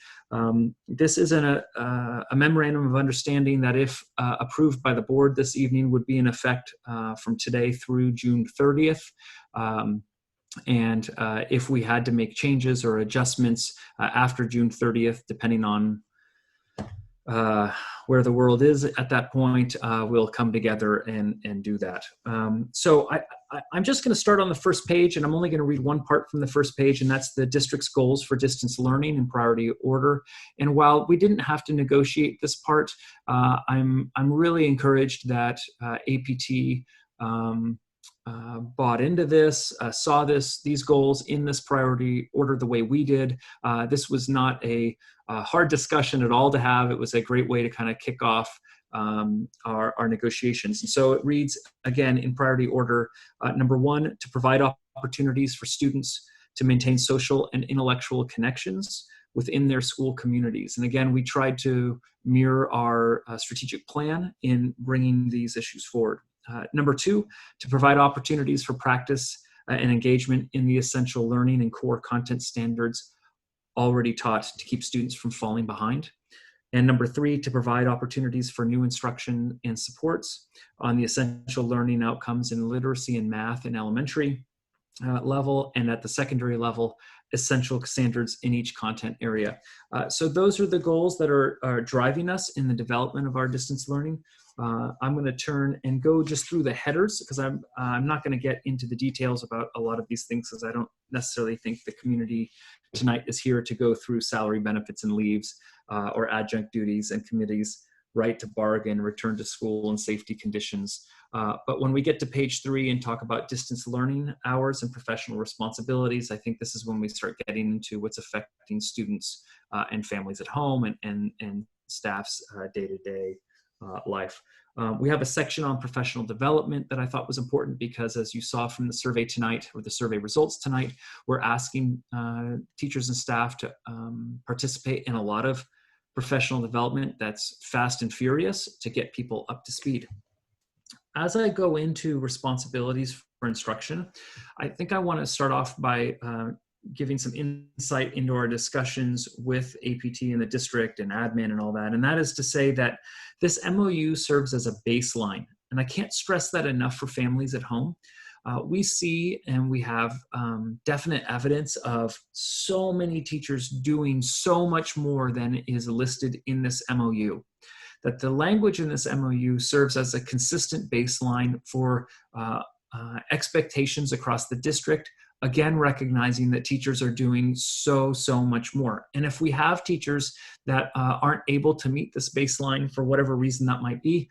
This is a memorandum of understanding that, if approved by the board this evening, would be in effect from today through June 30th. And if we had to make changes or adjustments after June 30th, depending on where the world is at that point, we'll come together and do that. So I'm just going to start on the first page, and I'm only going to read one part from the first page, and that's the district's goals for distance learning in priority order. And while we didn't have to negotiate this part, I'm really encouraged that APT bought into this, saw these goals in this priority order the way we did. This was not a hard discussion at all to have. It was a great way to kind of kick off our negotiations. And so it reads, again, in priority order, number one, to provide opportunities for students to maintain social and intellectual connections within their school communities. And again, we tried to mirror our strategic plan in bringing these issues forward. Number two, to provide opportunities for practice and engagement in the essential learning and core content standards already taught to keep students from falling behind. And number three, to provide opportunities for new instruction and supports on the essential learning outcomes in literacy and math in elementary level, and at the secondary level, essential standards in each content area. So those are the goals that are driving us in the development of our distance learning. I'm going to turn and go just through the headers, because I'm not going to get into the details about a lot of these things, because I don't necessarily think the community tonight is here to go through salary, benefits, and leaves, or adjunct duties and committees, right to bargain, return to school, and safety conditions. But when we get to page 3 and talk about distance learning hours and professional responsibilities, I think this is when we start getting into what's affecting students and families at home and staff's day-to-day life. We have a section on professional development that I thought was important, because as you saw from the survey tonight, or the survey results tonight, we're asking teachers and staff to participate in a lot of professional development that's fast and furious to get people up to speed. As I go into responsibilities for instruction, I think I want to start off by giving some insight into our discussions with APT and the district and admin and all that. And that is to say that this MOU serves as a baseline. And I can't stress that enough for families at home. We see and we have definite evidence of so many teachers doing so much more than is listed in this MOU, that the language in this MOU serves as a consistent baseline for expectations across the district, again, recognizing that teachers are doing so much more. And if we have teachers that aren't able to meet this baseline for whatever reason that might be,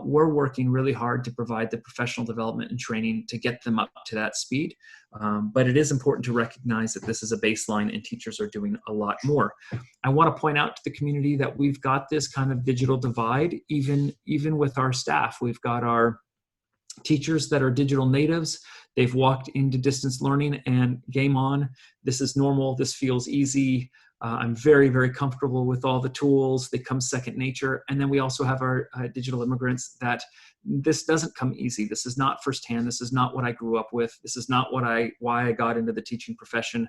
we're working really hard to provide the professional development and training to get them up to that speed. But it is important to recognize that this is a baseline and teachers are doing a lot more. I want to point out to the community that we've got this kind of digital divide, even with our staff. We've got our teachers that are digital natives. They've walked into distance learning and game on. This is normal. This feels easy. I'm very comfortable with all the tools. They come second nature. And then we also have our digital immigrants that this doesn't come easy. This is not firsthand. This is not what I grew up with. This is not why I got into the teaching profession.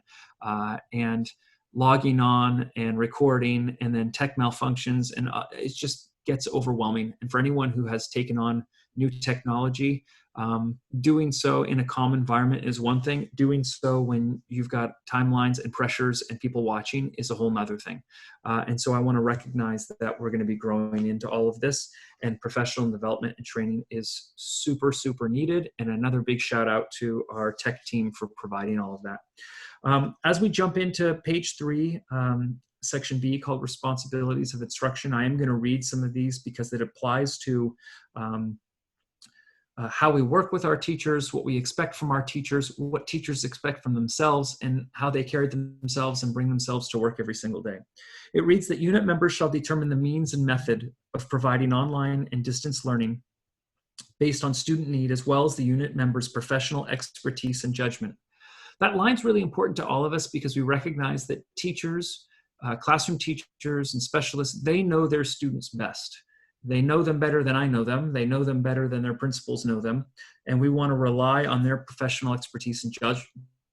And logging on and recording and then tech malfunctions, and it just gets overwhelming. And for anyone who has taken on new technology. Doing so in a calm environment is one thing. Doing so when you've got timelines and pressures and people watching is a whole nother thing. And so I want to recognize that we're going to be growing into all of this, and professional development and training is super, super needed. And another big shout out to our tech team for providing all of that. As we jump into page 3, section B, called Responsibilities of Instruction, I am going to read some of these because it applies to how we work with our teachers, what we expect from our teachers, what teachers expect from themselves, and how they carry themselves and bring themselves to work every single day. It reads that unit members shall determine the means and method of providing online and distance learning based on student need, as well as the unit members' professional expertise and judgment. That line's really important to all of us because we recognize that teachers, classroom teachers and specialists, they know their students best. They know them better than I know them. They know them better than their principals know them. And we want to rely on their professional expertise and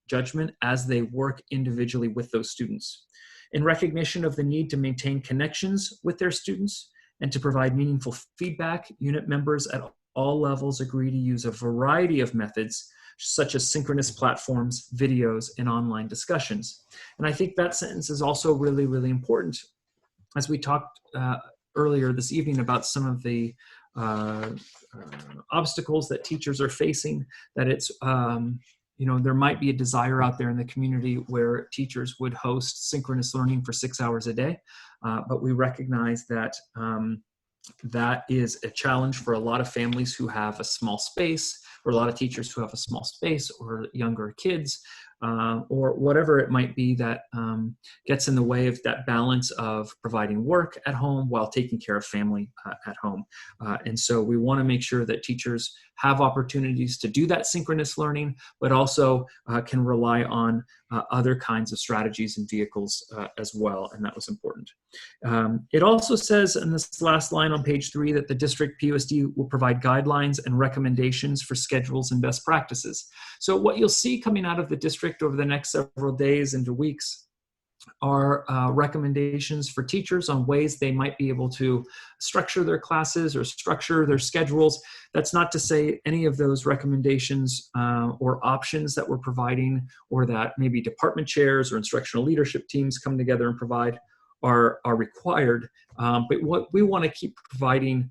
judgment as they work individually with those students. In recognition of the need to maintain connections with their students and to provide meaningful feedback, unit members at all levels agree to use a variety of methods such as synchronous platforms, videos, and online discussions. And I think that sentence is also really, really important. As we talked earlier this evening about some of the obstacles that teachers are facing, that it's, there might be a desire out there in the community where teachers would host synchronous learning for 6 hours a day. But we recognize that that is a challenge for a lot of families who have a small space, or a lot of teachers who have a small space, or younger kids, or whatever it might be that gets in the way of that balance of providing work at home while taking care of family at home. And so we want to make sure that teachers have opportunities to do that synchronous learning, but also can rely on other kinds of strategies and vehicles as well, and that was important. It also says in this last line on page 3 that the district PUSD will provide guidelines and recommendations for schedules and best practices. So what you'll see coming out of the district over the next several days into weeks are recommendations for teachers on ways they might be able to structure their classes or structure their schedules. That's not to say any of those recommendations or options that we're providing, or that maybe department chairs or instructional leadership teams come together and provide are required. But what we want to keep providing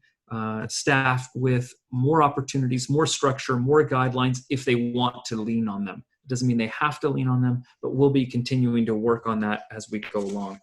staff with more opportunities, more structure, more guidelines if they want to lean on them. Doesn't mean they have to lean on them, but we'll be continuing to work on that as we go along.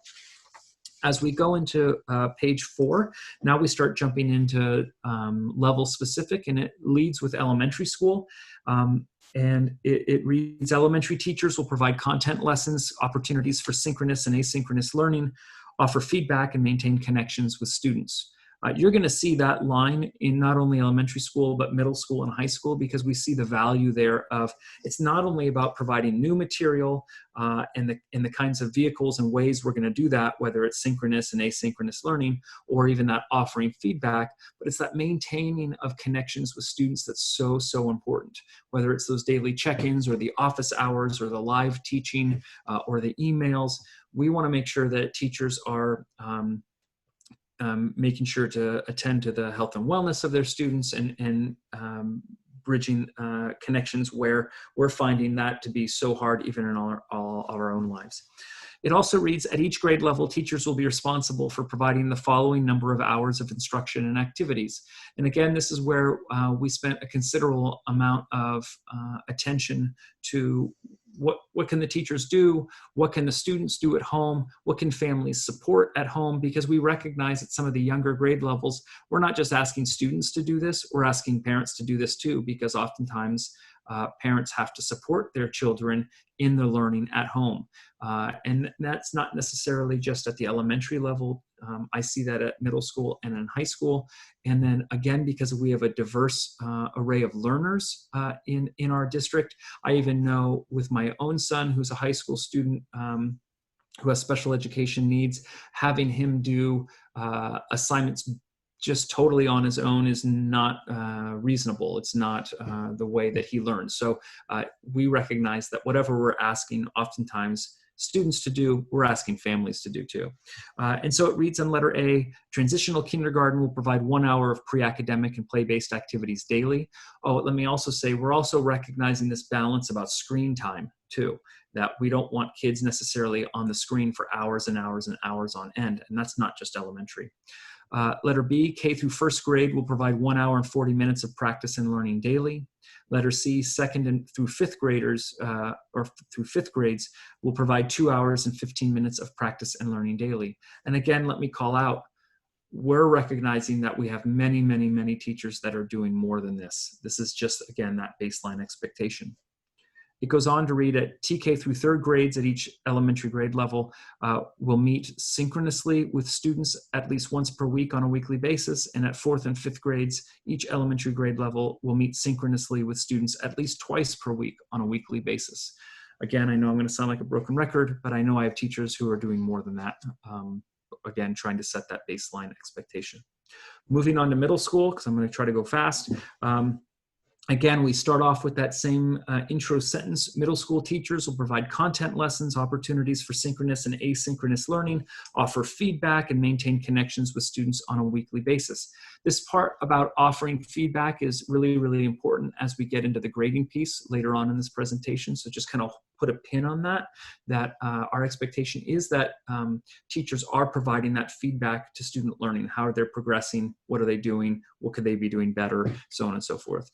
As we go into page 4, now we start jumping into level specific, and it leads with elementary school. And it reads, elementary teachers will provide content lessons, opportunities for synchronous and asynchronous learning, offer feedback, and maintain connections with students. You're going to see that line in not only elementary school, but middle school and high school, because we see the value there of, it's not only about providing new material and the kinds of vehicles and ways we're going to do that, whether it's synchronous and asynchronous learning, or even that offering feedback, but it's that maintaining of connections with students that's so, so important, whether it's those daily check-ins or the office hours or the live teaching or the emails. We want to make sure that teachers are making sure to attend to the health and wellness of their students and bridging connections where we're finding that to be so hard even in all our own lives. It also reads, at each grade level, teachers will be responsible for providing the following number of hours of instruction and activities. And again, this is where we spent a considerable amount of attention to what can the teachers do? What can the students do at home? What can families support at home? Because we recognize at some of the younger grade levels, we're not just asking students to do this, we're asking parents to do this too, because oftentimes parents have to support their children in the learning at home. And that's not necessarily just at the elementary level. I see that at middle school and in high school. And then again, because we have a diverse array of learners in our district, I even know with my own son, who's a high school student, who has special education needs, having him do assignments just totally on his own is not reasonable. It's not the way that he learns. So we recognize that whatever we're asking, oftentimes students to do, we're asking families to do too. And so it reads on letter A, transitional kindergarten will provide 1 hour of pre-academic and play-based activities daily. Oh, let me also say, we're also recognizing this balance about screen time too, that we don't want kids necessarily on the screen for hours and hours and hours on end, and that's not just elementary. Letter B, K through first grade will provide 1 hour and 40 minutes of practice and learning daily. Letter C, second and through fifth graders through fifth grades will provide 2 hours and 15 minutes of practice and learning daily. And again, let me call out, we're recognizing that we have many, many, many teachers that are doing more than this. This is just, again, that baseline expectation. It goes on to read at TK through third grades at each elementary grade level will meet synchronously with students at least once per week on a weekly basis. And at fourth and fifth grades, each elementary grade level will meet synchronously with students at least twice per week on a weekly basis. Again, I know I'm going to sound like a broken record, but I know I have teachers who are doing more than that. Again, trying to set that baseline expectation. Moving on to middle school, because I'm going to try to go fast. Again, we start off with that same intro sentence. Middle school teachers will provide content lessons, opportunities for synchronous and asynchronous learning, offer feedback, and maintain connections with students on a weekly basis. This part about offering feedback is really, really important as we get into the grading piece later on in this presentation. So just kind of put a pin on that, our expectation is that teachers are providing that feedback to student learning. How are they progressing? What are they doing? What could they be doing better? So on and so forth.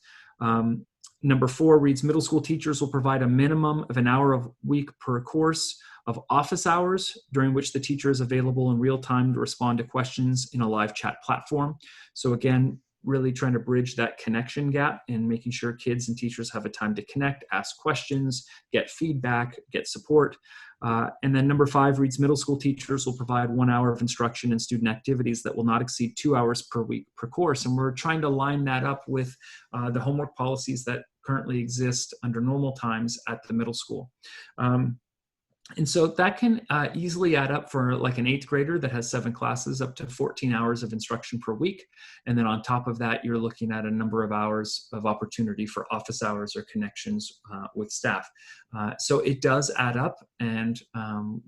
Number 4 reads, middle school teachers will provide a minimum of an hour a week per course of office hours during which the teacher is available in real time to respond to questions in a live chat platform. So again, really trying to bridge that connection gap and making sure kids and teachers have a time to connect, ask questions, get feedback, get support. And then number 5 reads, middle school teachers will provide 1 hour of instruction and student activities that will not exceed 2 hours per week per course. And we're trying to line that up with the homework policies that currently exist under normal times at the middle school. And so that can easily add up for like an 8th grader that has 7 classes up to 14 hours of instruction per week. And then on top of that, you're looking at a number of hours of opportunity for office hours or connections with staff. So it does add up, and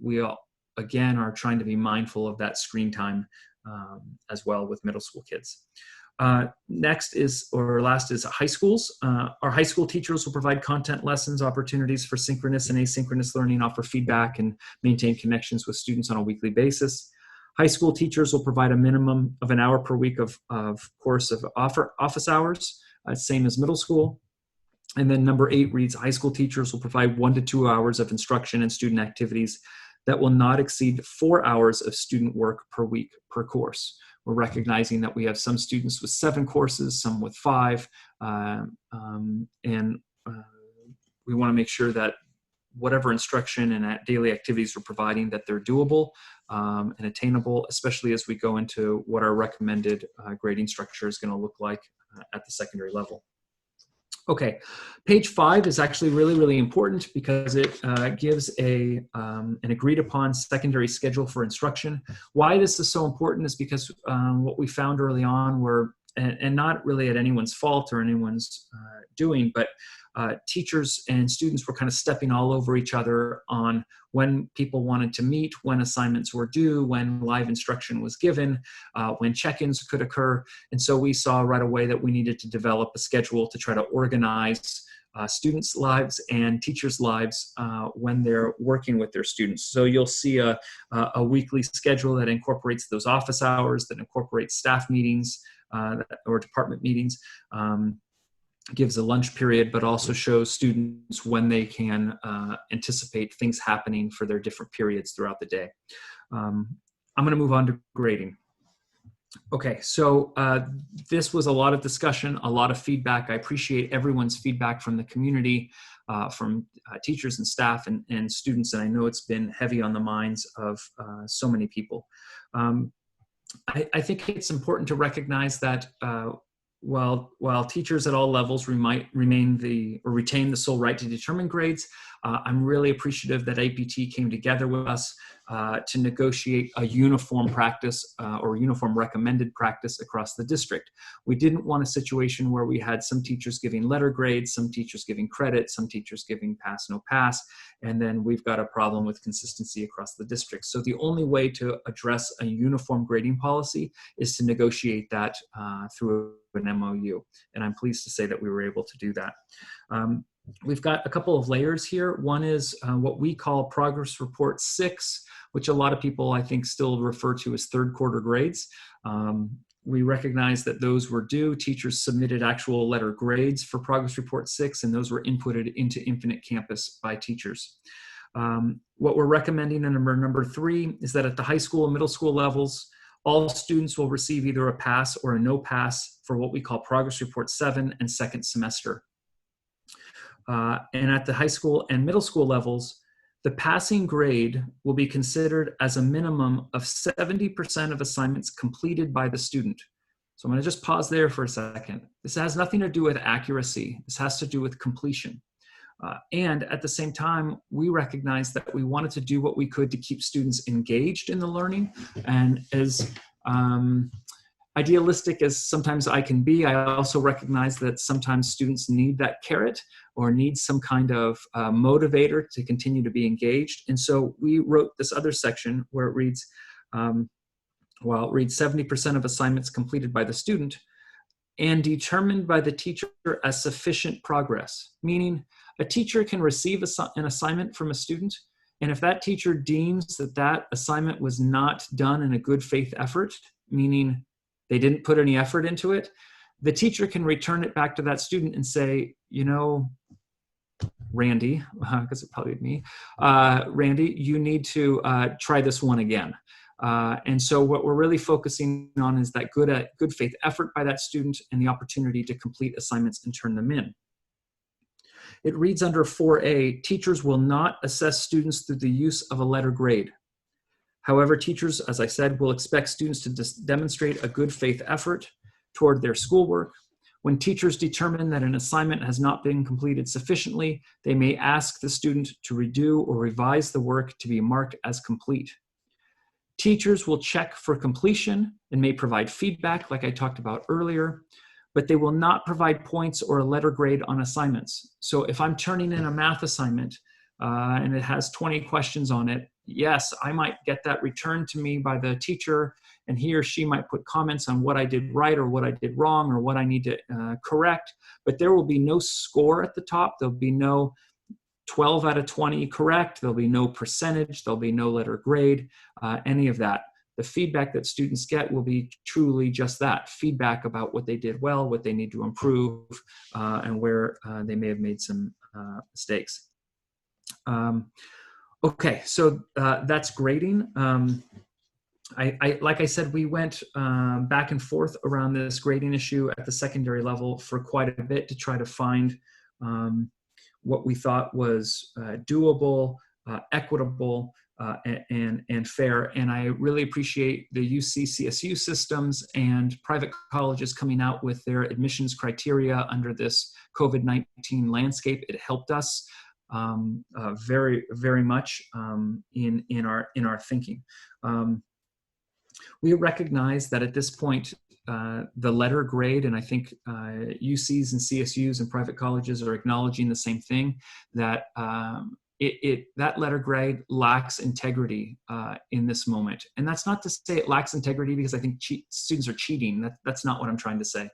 we all, again, are trying to be mindful of that screen time as well with middle school kids. Next is, or last is high schools. Our high school teachers will provide content lessons, opportunities for synchronous and asynchronous learning, offer feedback, and maintain connections with students on a weekly basis. High school teachers will provide a minimum of an hour per week of course of office hours, same as middle school. And then number 8 reads, high school teachers will provide 1 to 2 hours of instruction and student activities that will not exceed 4 hours of student work per week per course. We're recognizing that we have some students with 7 courses, some with 5, and we want to make sure that whatever instruction and daily activities we're providing, that they're doable and attainable, especially as we go into what our recommended grading structure is going to look like at the secondary level. Okay, page 5 is actually really, really important because it gives an agreed upon secondary schedule for instruction. Why this is so important is because what we found early on were, and not really at anyone's fault or anyone's doing, but teachers and students were kind of stepping all over each other on when people wanted to meet, when assignments were due, when live instruction was given, when check-ins could occur. And so we saw right away that we needed to develop a schedule to try to organize students' lives and teachers' lives when they're working with their students. So you'll see a weekly schedule that incorporates those office hours, that incorporates staff meetings or department meetings, gives a lunch period, but also shows students when they can anticipate things happening for their different periods throughout the day. I'm going to move on to grading. Okay, so this was a lot of discussion, a lot of feedback. I appreciate everyone's feedback from the community, from teachers and staff and students, and I know it's been heavy on the minds of so many people. I think it's important to recognize that while teachers at all levels retain the sole right to determine grades, I'm really appreciative that APT came together with us to negotiate a uniform practice or uniform recommended practice across the district. We didn't want a situation where we had some teachers giving letter grades, some teachers giving credit, some teachers giving pass, no pass, and then we've got a problem with consistency across the district. So the only way to address a uniform grading policy is to negotiate that through an MOU. And I'm pleased to say that we were able to do that. We've got a couple of layers here. One is what we call Progress Report 6, which a lot of people, I think, still refer to as third quarter grades. We recognize that those were due. Teachers submitted actual letter grades for Progress Report 6, and those were inputted into Infinite Campus by teachers. What we're recommending in number 3 is that at the high school and middle school levels, all students will receive either a pass or a no pass for what we call Progress Report 7 and second semester. And at the high school and middle school levels, the passing grade will be considered as a minimum of 70% of assignments completed by the student. So I'm going to just pause there for a second. This has nothing to do with accuracy. This has to do with completion. And at the same time, we recognize that we wanted to do what we could to keep students engaged in the learning. And as idealistic as sometimes I can be, I also recognize that sometimes students need that carrot or need some kind of motivator to continue to be engaged. And so we wrote this other section where it reads, well, it reads 70% of assignments completed by the student and determined by the teacher as sufficient progress, meaning a teacher can receive an assignment from a student, and if that teacher deems that that assignment was not done in a good faith effort, meaning they didn't put any effort into it, the teacher can return it back to that student and say, you know, Randy, because it probably me, Randy, you need to try this one again. And so what we're really focusing on is that good faith effort by that student and the opportunity to complete assignments and turn them in. It reads under 4A, teachers will not assess students through the use of a letter grade. However, teachers, as I said, will expect students to demonstrate a good faith effort toward their schoolwork. When teachers determine that an assignment has not been completed sufficiently, they may ask the student to redo or revise the work to be marked as complete. Teachers will check for completion and may provide feedback like I talked about earlier, but they will not provide points or a letter grade on assignments. So if I'm turning in a math assignment and it has 20 questions on it, yes, I might get that returned to me by the teacher, and he or she might put comments on what I did right or what I did wrong or what I need to correct, but there will be no score at the top. There'll be no 12 out of 20 correct. There'll be no percentage. There'll be no letter grade, any of that. The feedback that students get will be truly just that, feedback about what they did well, what they need to improve, and where they may have made some mistakes. Okay, so that's grading. Like I said, we went back and forth around this grading issue at the secondary level for quite a bit to try to find what we thought was doable, equitable, and fair. And I really appreciate the UC CSU systems and private colleges coming out with their admissions criteria under this COVID-19 landscape. It helped us very, very much in our thinking. We recognize that at this point, the letter grade, and I think UCs and CSUs and private colleges are acknowledging the same thing, that that letter grade lacks integrity in this moment. And that's not to say it lacks integrity because I think students are cheating. That's not what I'm trying to say.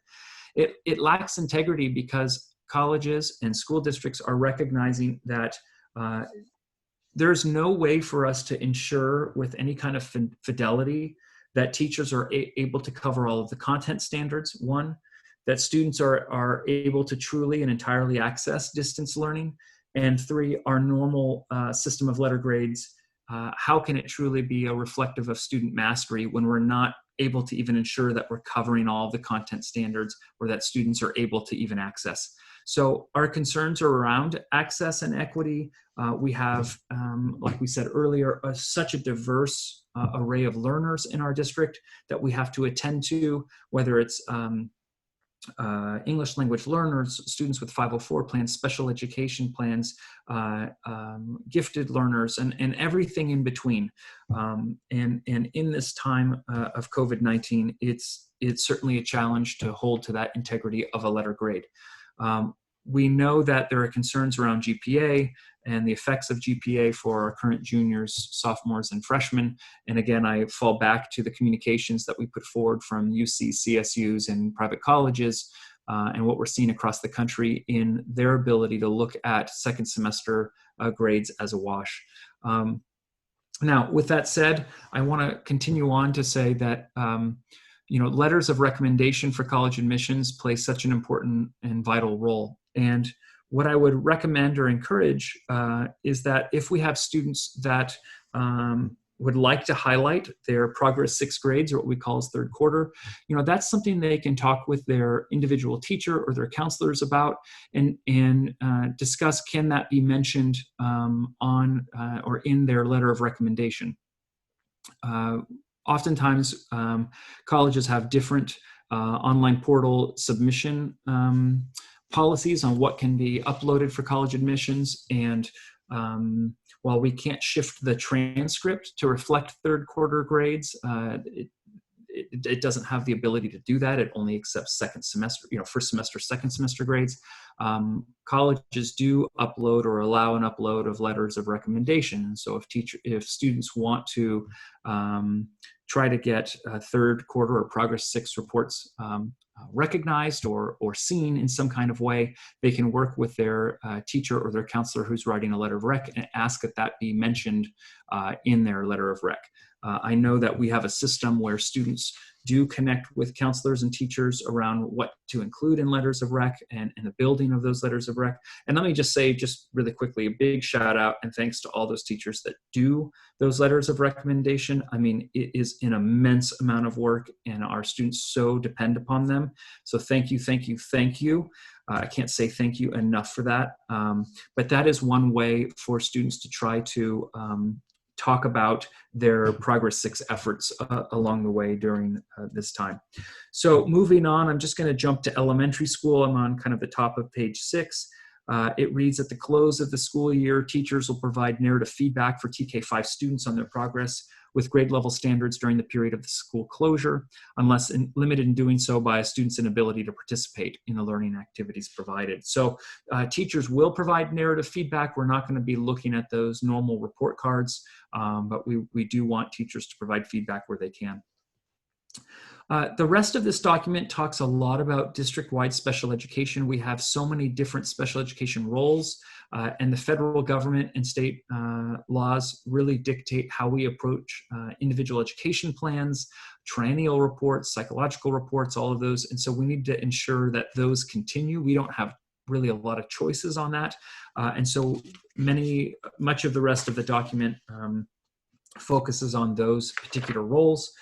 It lacks integrity because colleges and school districts are recognizing that there's no way for us to ensure with any kind of fidelity that teachers are able to cover all of the content standards, one, that students are able to truly and entirely access distance learning, and three, our normal system of letter grades, how can it truly be a reflective of student mastery when we're not able to even ensure that we're covering all of the content standards or that students are able to even access. So our concerns are around access and equity. We have, like we said earlier, such a diverse array of learners in our district that we have to attend to, whether it's English language learners, students with 504 plans, special education plans, gifted learners, and everything in between. And in this time of COVID-19, it's certainly a challenge to hold to that integrity of a letter grade. We know that there are concerns around GPA and the effects of GPA for our current juniors, sophomores, and freshmen. And again, I fall back to the communications that we put forward from UC, CSUs, and private colleges, and what we're seeing across the country in their ability to look at second semester grades as a wash. Now, with that said, I want to continue on to say that letters of recommendation for college admissions play such an important and vital role. And what I would recommend or encourage is that if we have students that would like to highlight their progress 6 grades, or what we call as third quarter, that's something they can talk with their individual teacher or their counselors about, and discuss, can that be mentioned on or in their letter of recommendation. Oftentimes, colleges have different online portal submission policies on what can be uploaded for college admissions. And while we can't shift the transcript to reflect third quarter grades, it doesn't have the ability to do that. It only accepts second semester, first semester, second semester grades. Colleges do upload or allow an upload of letters of recommendation. And so if students want to try to get third quarter or progress 6 reports recognized or seen in some kind of way, they can work with their teacher or their counselor who's writing a letter of rec and ask that that be mentioned in their letter of rec. I know that we have a system where students do connect with counselors and teachers around what to include in letters of rec and the building of those letters of rec. And let me just say, just really quickly, a big shout out and thanks to all those teachers that do those letters of recommendation. I mean, it is an immense amount of work and our students so depend upon them. So thank you, thank you, thank you. I can't say thank you enough for that. But that is one way for students to try to talk about their Progress 6 efforts along the way during this time. So moving on, I'm just going to jump to elementary school. I'm on kind of the top of page 6. It reads, at the close of the school year, teachers will provide narrative feedback for TK5 students on their progress with grade level standards during the period of the school closure, unless limited in doing so by a student's inability to participate in the learning activities provided. So teachers will provide narrative feedback. We're not going to be looking at those normal report cards, but we do want teachers to provide feedback where they can. The rest of this document talks a lot about district-wide special education. We have so many different special education roles, and the federal government and state laws really dictate how we approach individual education plans, triennial reports, psychological reports, all of those. And so we need to ensure that those continue. We don't have really a lot of choices on that. And so much of the rest of the document focuses on those particular roles.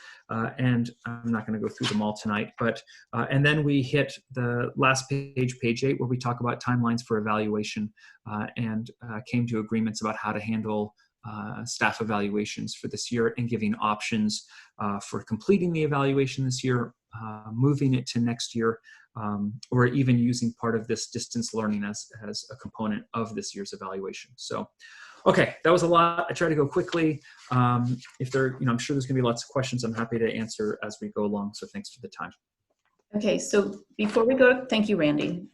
And I'm not going to go through them all tonight, but, and then we hit the last page, page 8, where we talk about timelines for evaluation and came to agreements about how to handle staff evaluations for this year and giving options for completing the evaluation this year, moving it to next year, or even using part of this distance learning as a component of this year's evaluation. So, okay, that was a lot. I try to go quickly. If there, I'm sure there's gonna be lots of questions. I'm happy to answer as we go along. So thanks for the time. Okay, so before we go, thank you, Randy.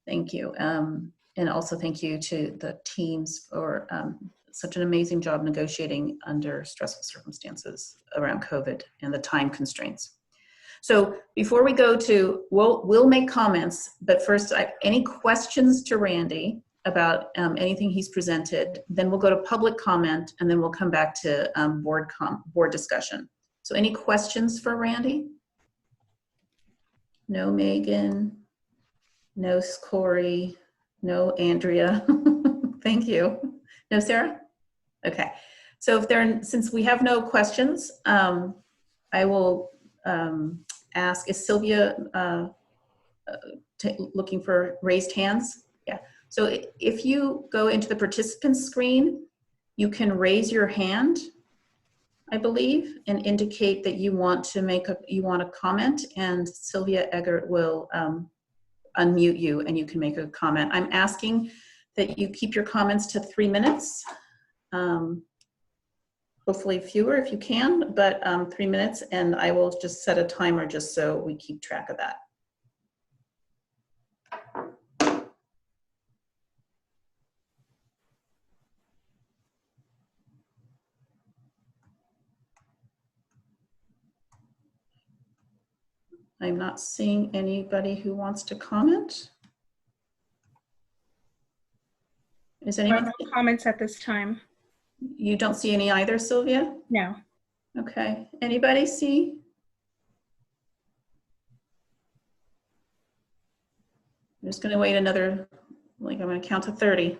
Thank you. And also thank you to the teams for such an amazing job negotiating under stressful circumstances around COVID and the time constraints. So before we go to, we'll make comments, but first, any questions to Randy about anything he's presented, then we'll go to public comment, and then we'll come back to board discussion. So any questions for Randy? No Megan, no Corey, no Andrea. Thank you. No Sarah? Okay. So since we have no questions, I will ask, is Sylvia looking for raised hands? Yeah. So if you go into the participant screen, you can raise your hand I believe, and indicate that you want to comment, and Sylvia Eggert will unmute you and you can make a comment. I'm asking that you keep your comments to 3 minutes. Hopefully fewer if you can, but 3 minutes, and I will just set a timer just so we keep track of that. I'm not seeing anybody who wants to comment. Is anyone? No comments at this time. You don't see any either, Sylvia? No. Okay. Anybody see? I'm just going to wait another, I'm going to count to 30.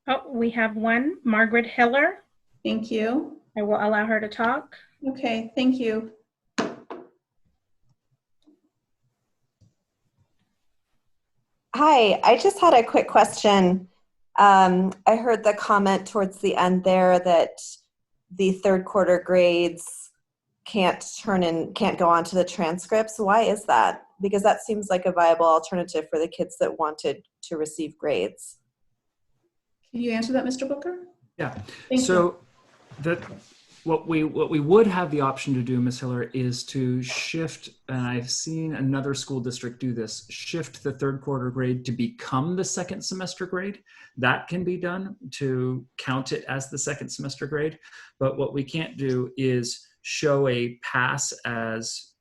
Oh, we have one, Margaret Hiller. Thank you. I will allow her to talk. Okay, thank you. Hi, I just had a quick question. I heard the comment towards the end there that the third quarter grades can't go onto the transcripts. Why is that? Because that seems like a viable alternative for the kids that wanted to receive grades. Can you answer that, Mr. Booker? Yeah. Thank So what we would have the option to do, Ms. Hiller, is to shift, and I've seen another school district do this, shift the third quarter grade to become the second semester grade. That can be done to count it as the second semester grade. But what we can't do is show a pass as,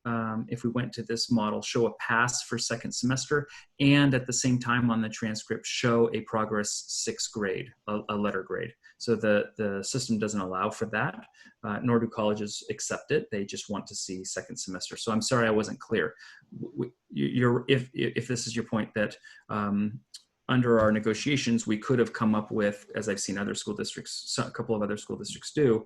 if we went to this model, show a pass for second semester, and at the same time on the transcript show a progress sixth grade, a letter grade. So the system doesn't allow for that, nor do colleges accept it. They just want to see second semester. So I'm sorry I wasn't clear. If this is your point, that under our negotiations, we could have come up with, as I've seen other school districts, a couple of other school districts do,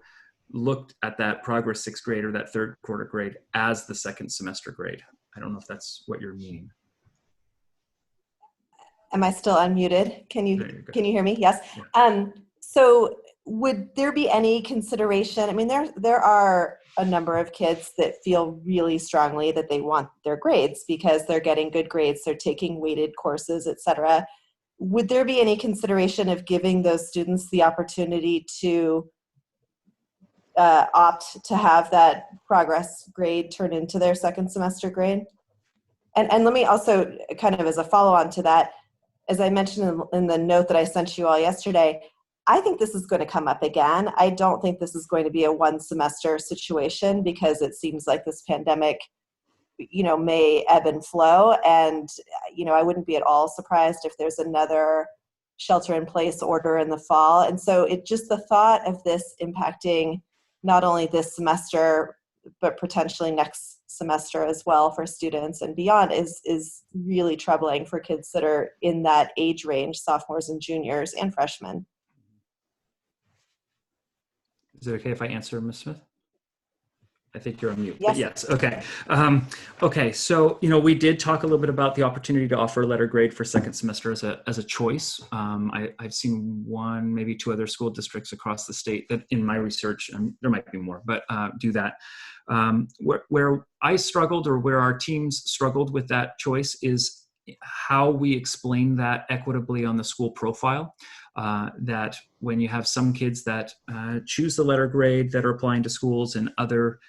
looked at that progress sixth grade or that third quarter grade as the second semester grade. I don't know if that's what you're meaning. Am I still unmuted? Can you hear me? Yes. Yeah. So would there be any consideration? I mean, there are a number of kids that feel really strongly that they want their grades because they're getting good grades, they're taking weighted courses, etc. Would there be any consideration of giving those students the opportunity to opt to have that progress grade turn into their second semester grade? And let me also, kind of as a follow-on to that, as I mentioned in the note that I sent you all yesterday, I think this is going to come up again. I don't think this is going to be a one semester situation because it seems like this pandemic, may ebb and flow. And, I wouldn't be at all surprised if there's another shelter in place order in the fall. And so the thought of this impacting not only this semester, but potentially next semester as well for students and beyond is really troubling for kids that are in that age range, sophomores and juniors and freshmen. Is it okay if I answer, Ms. Smith? I think you're on mute. Yes. But yes. Okay. Okay. So, we did talk a little bit about the opportunity to offer a letter grade for second semester as a choice. I've seen one, maybe two other school districts across the state that, in my research, and there might be more, but do that. Where I struggled, or where our teams struggled with that choice, is how we explain that equitably on the school profile. That when you have some kids that choose the letter grade that are applying to schools, and other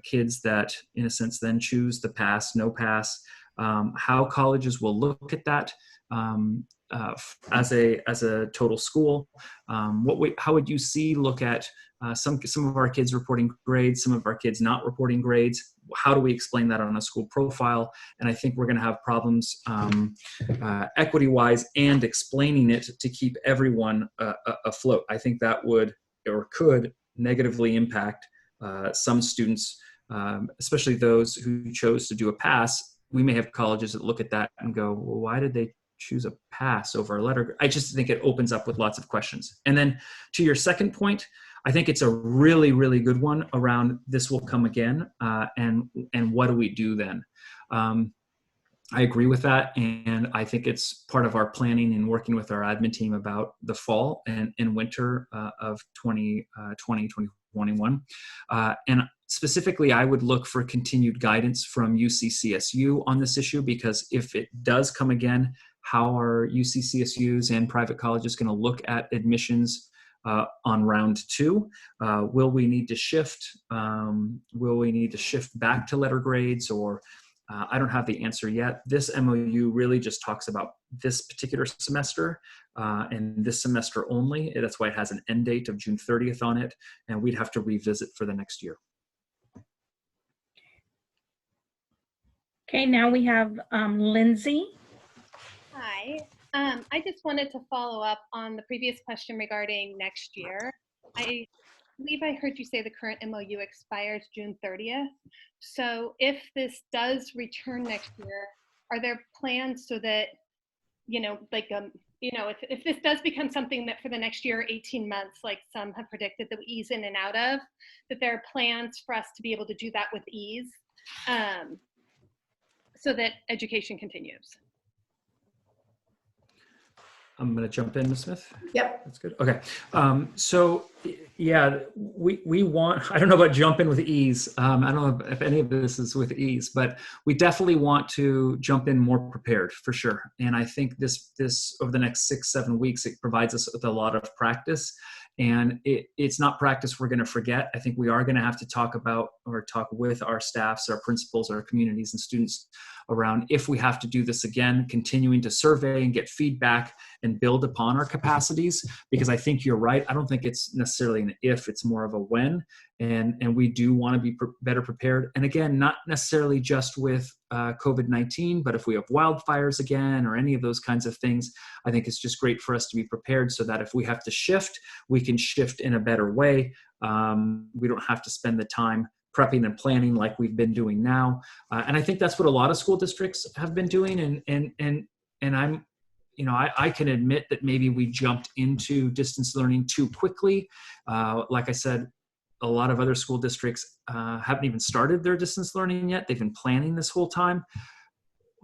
kids that, in a sense, then choose the pass, no pass, how colleges will look at that as a total school. How would you look at some of our kids reporting grades, some of our kids not reporting grades? How do we explain that on a school profile? And I think we're going to have problems equity-wise and explaining it to keep everyone afloat. I think that would or could negatively impact some students, especially those who chose to do a pass. We may have colleges that look at that and go, well, why did they choose a pass over a letter? I just think it opens up with lots of questions. And then to your second point, I think it's a really, really good one around this will come again, and what do we do then? I agree with that, and I think it's part of our planning and working with our admin team about the fall and winter of 2020, 2021. And specifically, I would look for continued guidance from UCCSU on this issue, because if it does come again, how are UCCSUs and private colleges going to look at admissions on round 2? Will we need to shift? Will we need to shift back to letter grades, or I don't have the answer yet. This MOU really just talks about this particular semester and this semester only. That's why it has an end date of June 30th on it, and we'd have to revisit for the next year. Okay, now we have Lindsay. Hi. I just wanted to follow up on the previous question regarding next year. I believe I heard you say the current MOU expires June 30th. So if this does return next year, are there plans so that, if this does become something that for the next year, 18 months, like some have predicted that we ease in and out of, that there are plans for us to be able to do that with ease so that education continues? I'm going to jump in, Ms. Smith. Yep. That's good. Okay. So yeah, we want, I don't know about jump in with ease. I don't know if any of this is with ease, but we definitely want to jump in more prepared for sure. And I think this over the next 6-7 weeks, it provides us with a lot of practice. And it's not practice we're going to forget. I think we are going to have to talk about or talk with our staffs, our principals, our communities and students around if we have to do this again, continuing to survey and get feedback and build upon our capacities. Because I think you're right. I don't think it's necessarily an if, it's more of a when. And we do want to be better prepared. And again, not necessarily just with COVID-19, but if we have wildfires again or any of those kinds of things, I think it's just great for us to be prepared so that if we have to shift, we can shift in a better way. We don't have to spend the time prepping and planning like we've been doing now. And I think that's what a lot of school districts have been doing. And I'm, I can admit that maybe we jumped into distance learning too quickly. Like I said, a lot of other school districts haven't even started their distance learning yet. They've been planning this whole time.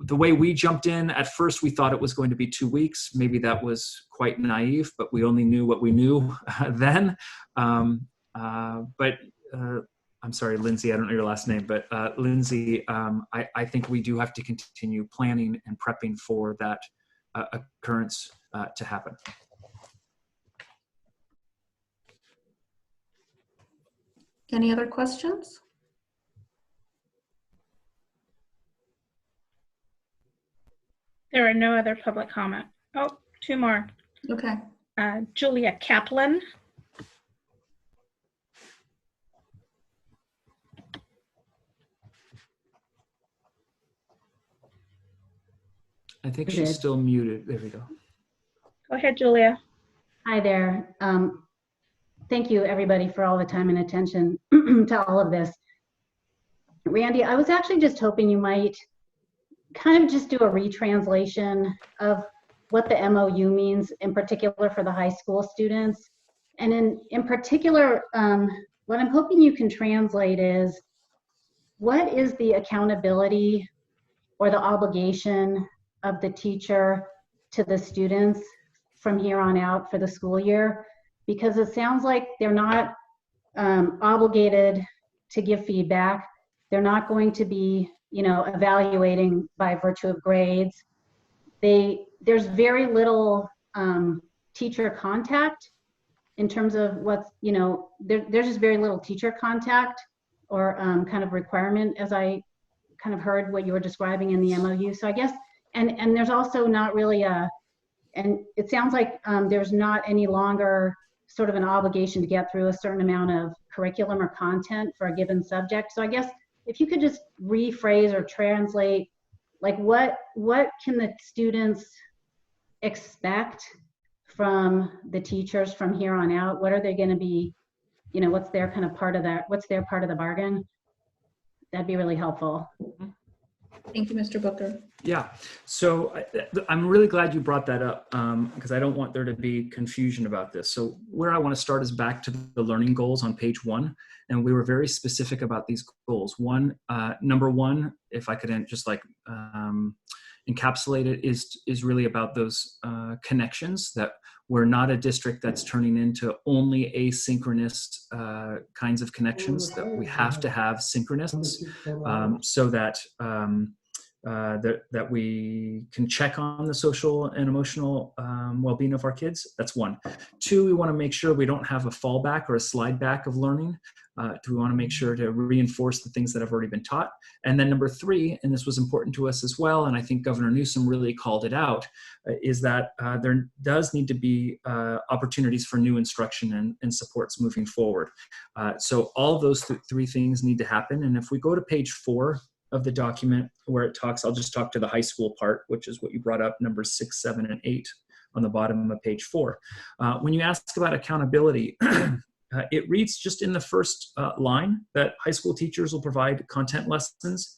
The way we jumped in, at first we thought it was going to be 2 weeks. Maybe that was quite naive, but we only knew what we knew then. I'm sorry, Lindsay, I don't know your last name, but Lindsay, I think we do have to continue planning and prepping for that occurrence to happen. Any other questions? There are no other public comment. Oh, 2 more. Okay. Julia Kaplan. I think she's still muted. There we go. Go ahead, Julia. Hi there. Thank you, everybody, for all the time and attention to all of this. Randy, I was actually just hoping you might kind of just do a retranslation of what the MOU means, in particular for the high school students. And in particular, what I'm hoping you can translate is, what is the accountability or the obligation of the teacher to the students from here on out for the school year? Because it sounds like they're not obligated to give feedback. They're not going to be, evaluating by virtue of grades. There's very little teacher contact in terms of what's, there's just very little teacher contact or kind of requirement, as I kind of heard what you were describing in the MOU. So I guess, and there's also not really and it sounds like there's not any longer sort of an obligation to get through a certain amount of curriculum or content for a given subject. So I guess if you could just rephrase or translate, like what can the students expect from the teachers from here on out? What are they going to be, what's their kind of part of that? What's their part of the bargain? That'd be really helpful. Thank you, Mr. Booker. Yeah, so I'm really glad you brought that up because I don't want there to be confusion about this. So where I want to start is back to the learning goals on page 1. And we were very specific about these goals. Number one, if I could just like encapsulate it, is really about those connections, that we're not a district that's turning into only asynchronous kinds of connections, that we have to have synchronous so that that we can check on the social and emotional well-being of our kids. That's one. Two, we want to make sure we don't have a fallback or a slide back of learning. We want to make sure to reinforce the things that have already been taught. And then number 3, and this was important to us as well, and I think Governor Newsom really called it out, is that there does need to be opportunities for new instruction and supports moving forward. So all of those 3 things need to happen. And if we go to page 4 of the document where it talks, I'll just talk to the high school part, which is what you brought up, numbers 6, 7, and 8 on the bottom of page 4. When you ask about accountability, it reads just in the first line that high school teachers will provide content lessons,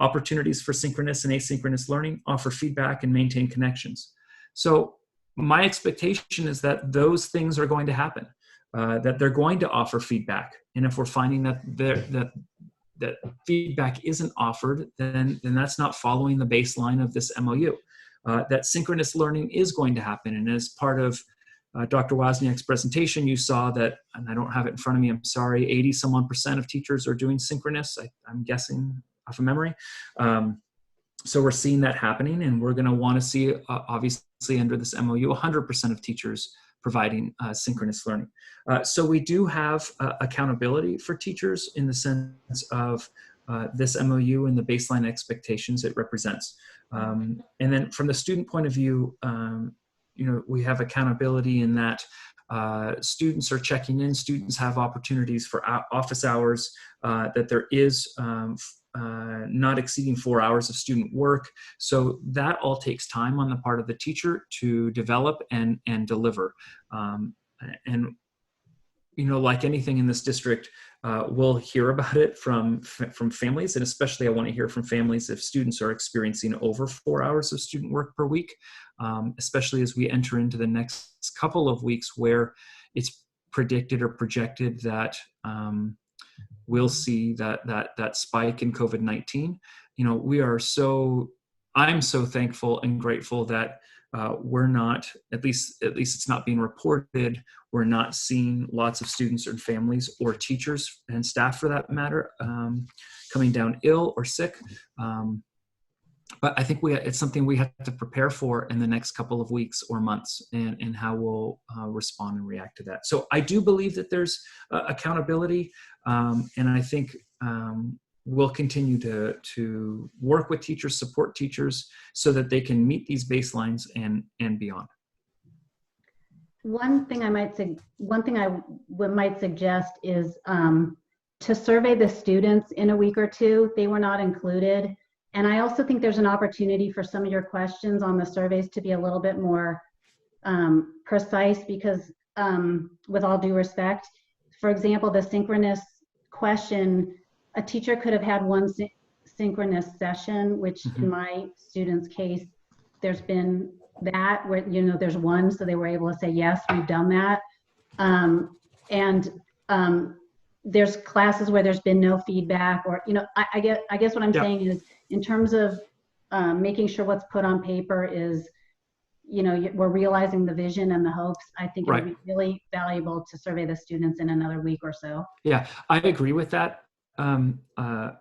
opportunities for synchronous and asynchronous learning, offer feedback, and maintain connections. So my expectation is that those things are going to happen, that they're going to offer feedback. And if we're finding that feedback isn't offered, then that's not following the baseline of this MOU. That synchronous learning is going to happen. And as part of Dr. Wozniak's presentation, you saw that, and I don't have it in front of me, I'm sorry, 80-some-1% of teachers are doing synchronous, I'm guessing off of memory. So we're seeing that happening, and we're gonna wanna see, obviously under this MOU, 100% of teachers providing synchronous learning. So we do have accountability for teachers in the sense of this MOU and the baseline expectations it represents. And then from the student point of view, we have accountability in that students are checking in, students have opportunities for office hours, that there is not exceeding 4 hours of student work. So that all takes time on the part of the teacher to develop and deliver. And like anything in this district, we'll hear about it from families, and especially I want to hear from families if students are experiencing over 4 hours of student work per week, especially as we enter into the next couple of weeks where it's predicted or projected that we'll see that spike in COVID-19. I'm so thankful and grateful that we're not, at least it's not being reported, we're not seeing lots of students and families or teachers and staff for that matter coming down ill or sick. But I think it's something we have to prepare for in the next couple of weeks or months, and how we'll respond and react to that. So I do believe that there's accountability, and I think we'll continue to work with teachers, support teachers, so that they can meet these baselines and beyond. One thing I might suggest is to survey the students in a week or two. They were not included. And I also think there's an opportunity for some of your questions on the surveys to be a little bit more precise, because with all due respect, for example, the synchronous question, a teacher could have had one synchronous session, which in my student's case, there's been that where, there's one, so they were able to say, yes, we've done that. There's classes where there's been no feedback, or, I guess what I'm saying is, in terms of making sure what's put on paper is, we're realizing the vision and the hopes. I think it would be really valuable to survey the students in another week or so. Yeah, I agree with that,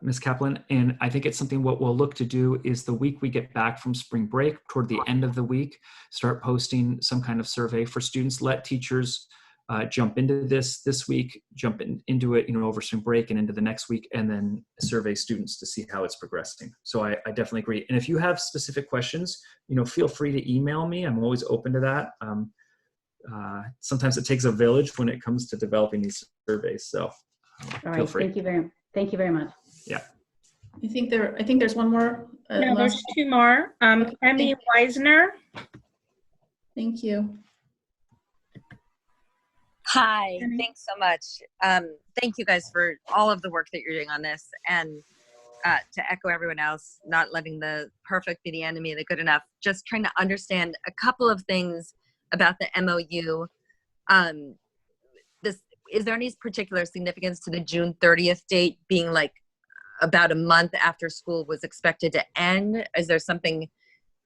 Ms. Kaplan. And I think it's something what we'll look to do is the week we get back from spring break, toward the end of the week, start posting some kind of survey for students, let teachers jump into this week, jump into it, over spring break and into the next week, and then survey students to see how it's progressing. So I definitely agree. And if you have specific questions, feel free to email me. I'm always open to that. Sometimes it takes a village when it comes to developing these surveys. So all right, thank you very much. Yeah. I think there's one more. No, there's 2 more. Emmy Weisner. Thank you. Hi, thanks so much. Thank you guys for all of the work that you're doing on this. And to echo everyone else, not letting the perfect be the enemy of the good enough, just trying to understand a couple of things about the MOU. Is there any particular significance to the June 30th date being like about a month after school was expected to end? Is there something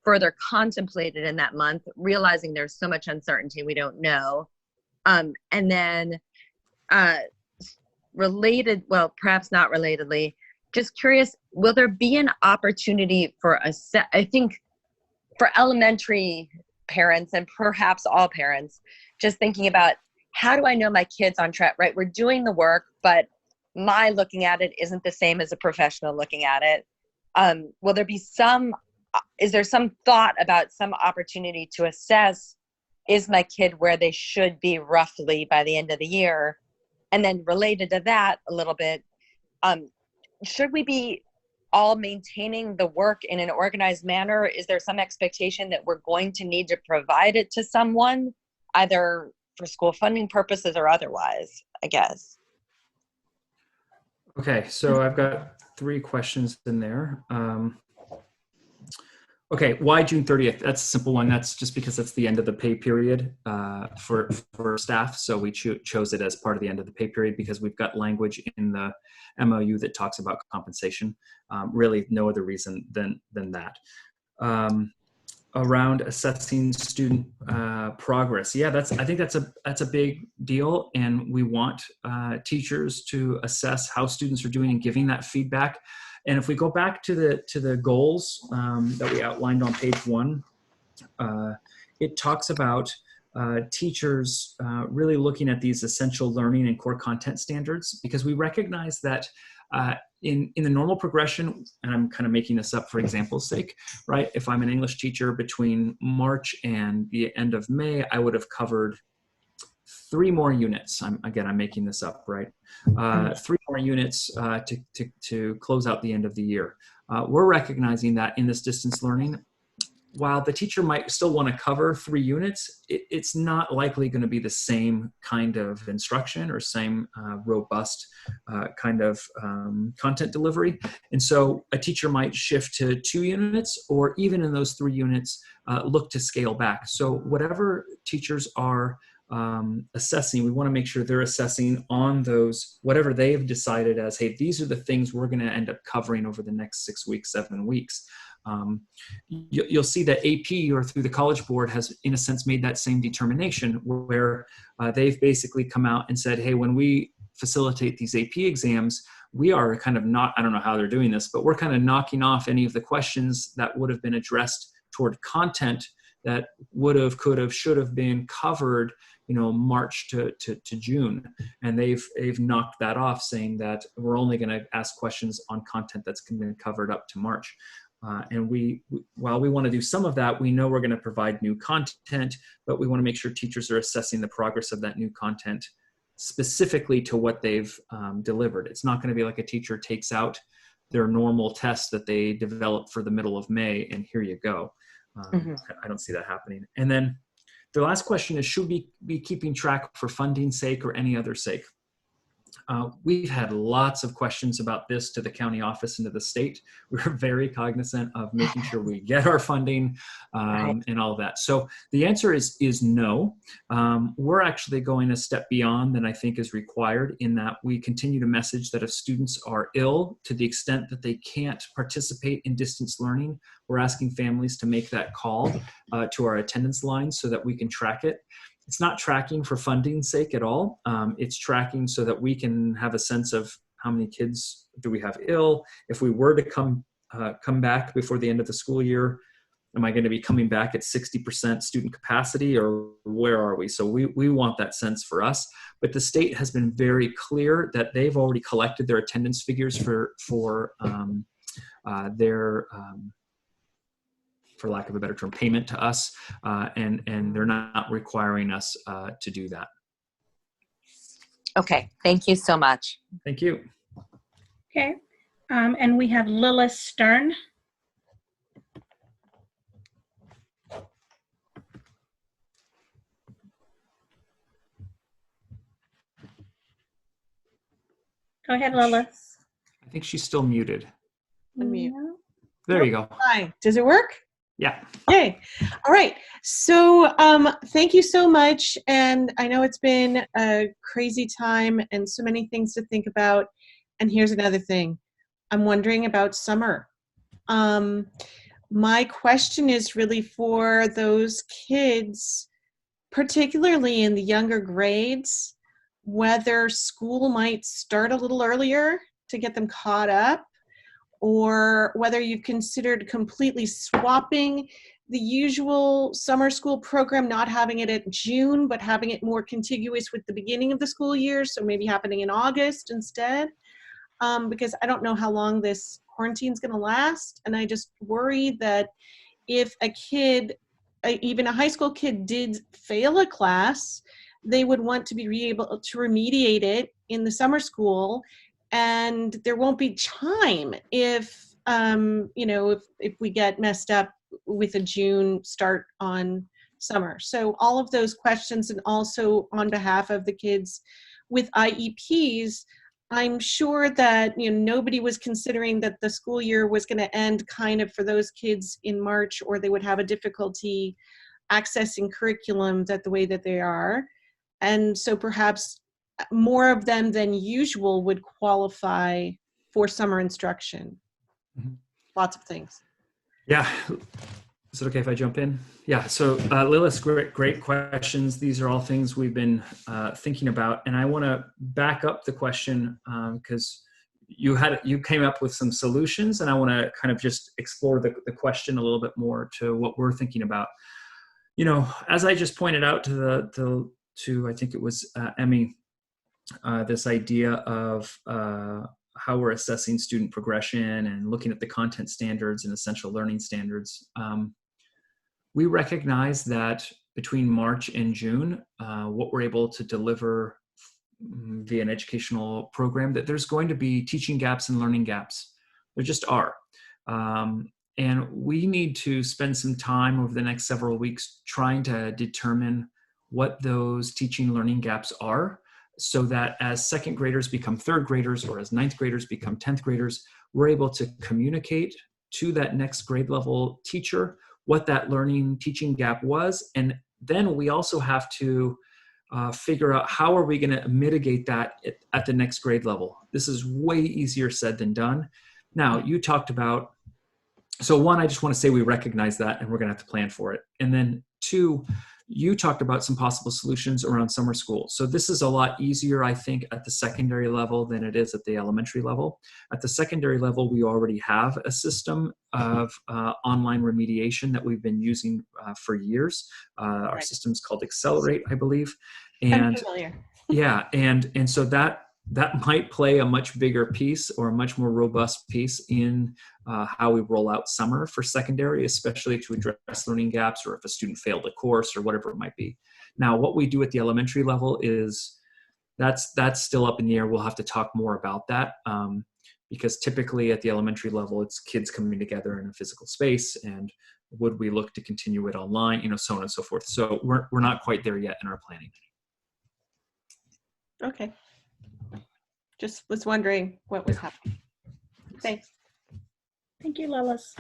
further contemplated in that month, realizing there's so much uncertainty we don't know? And then related, well, perhaps not relatedly, just curious, will there be an opportunity for I think for elementary parents and perhaps all parents, just thinking about, how do I know my kid's on track, right? We're doing the work, but my looking at it isn't the same as a professional looking at it. Will there be is there some thought about some opportunity to assess, is my kid where they should be roughly by the end of the year? And then related to that a little bit, should we be all maintaining the work in an organized manner? Is there some expectation that we're going to need to provide it to someone, either for school funding purposes or otherwise, I guess? Okay, so I've got 3 questions in there. Okay, why June 30th? That's a simple one. That's just because that's the end of the pay period for staff. So we chose it as part of the end of the pay period because we've got language in the MOU that talks about compensation. Really no other reason than that. Around assessing student progress. Yeah, I think that's a big deal, and we want teachers to assess how students are doing and giving that feedback. And if we go back to the goals that we outlined on page 1, it talks about teachers really looking at these essential learning and core content standards, because we recognize that in the normal progression, and I'm kind of making this up for example's sake, right? If I'm an English teacher between March and the end of May, I would have covered 3 more units. I'm making this up, right? 3 more units to close out the end of the year. We're recognizing that in this distance learning, while the teacher might still want to cover 3 units, it's not likely going to be the same kind of instruction or same robust kind of content delivery. And so a teacher might shift to 2 units, or even in those 3 units, look to scale back. So whatever teachers are assessing, we want to make sure they're assessing on those, whatever they've decided as, hey, these are the things we're going to end up covering over the next 6 weeks, 7 weeks. You'll see that AP, or through the College Board, has in a sense made that same determination, where they've basically come out and said, hey, when we facilitate these AP exams, we are kind of not, I don't know how they're doing this, but we're kind of knocking off any of the questions that would have been addressed toward content that would have, could have, should have been covered, March to June. And they've knocked that off, saying that we're only going to ask questions on content that's been covered up to March. And while we want to do some of that, we know we're going to provide new content, but we want to make sure teachers are assessing the progress of that new content specifically to what they've delivered. It's not going to be like a teacher takes out their normal test that they developed for the middle of May and here you go. I don't see that happening. And then the last question is, should we be keeping track for funding's sake or any other sake? We've had lots of questions about this to the county office and to the state. We're very cognizant of making sure we get our funding and all of that. So the answer is no. We're actually going a step beyond than I think is required, in that we continue to message that if students are ill to the extent that they can't participate in distance learning, we're asking families to make that call to our attendance line so that we can track it. It's not tracking for funding's sake at all. It's tracking so that we can have a sense of how many kids do we have ill. If we were to come back before the end of the school year, am I going to be coming back at 60% student capacity, or where are we? So we want that sense for us. But the state has been very clear that they've already collected their attendance figures for their for lack of a better term, payment to us, and they're not requiring us to do that. Okay, thank you so much. Thank you. Okay, and we have Lilith Stern. Go ahead, Lilith. I think she's still muted. Unmute. There you go. Hi. Does it work? Yeah. Yay. All right. So thank you so much. And I know it's been a crazy time and so many things to think about. And here's another thing. I'm wondering about summer. My question is really for those kids, particularly in the younger grades, whether school might start a little earlier to get them caught up, or whether you've considered completely swapping the usual summer school program, not having it at June, but having it more contiguous with the beginning of the school year, so maybe happening in August instead, because I don't know how long this quarantine is going to last, and I just worry that if a kid, even a high school kid, did fail a class, they would want to be able to remediate it in the summer school, and there won't be time if if we get messed up with a June start on summer. So all of those questions, and also on behalf of the kids with IEPs, I'm sure that nobody was considering that the school year was going to end kind of for those kids in March, or they would have a difficulty accessing curriculum the way that they are. And so perhaps more of them than usual would qualify for summer instruction. Mm-hmm. Lots of things. Yeah. Is it okay if I jump in? Yeah. So Lilith, great questions. These are all things we've been thinking about, and I want to back up the question because you came up with some solutions, and I want to kind of just explore the question a little bit more to what we're thinking about. As I just pointed out to I think it was Emmy, this idea of how we're assessing student progression and looking at the content standards and essential learning standards. We recognize that between March and June, what we're able to deliver via an educational program, that there's going to be teaching gaps and learning gaps. There just are. And we need to spend some time over the next several weeks trying to determine what those teaching learning gaps are, so that as second graders become third graders, or as ninth graders become 10th graders, we're able to communicate to that next grade level teacher what that learning teaching gap was. And then we also have to figure out how are we going to mitigate that at the next grade level. This is way easier said than done. Now, you talked about, so one, I just want to say we recognize that and we're going to have to plan for it. And then two, you talked about some possible solutions around summer school. So this is a lot easier, I think, at the secondary level than it is at the elementary level. At the secondary level, we already have a system of online remediation that we've been using for years. Our system's called Accelerate, I believe. And I'm familiar. Yeah, and so that might play a much bigger piece, or a much more robust piece in how we roll out summer for secondary, especially to address learning gaps, or if a student failed a course or whatever it might be. Now, what we do at the elementary level is that's still up in the air. We'll have to talk more about that because typically at the elementary level, it's kids coming together in a physical space, and would we look to continue it online, so on and so forth. So we're not quite there yet in our planning. Okay. Just was wondering what was happening. Thanks. Thank you, Lilith.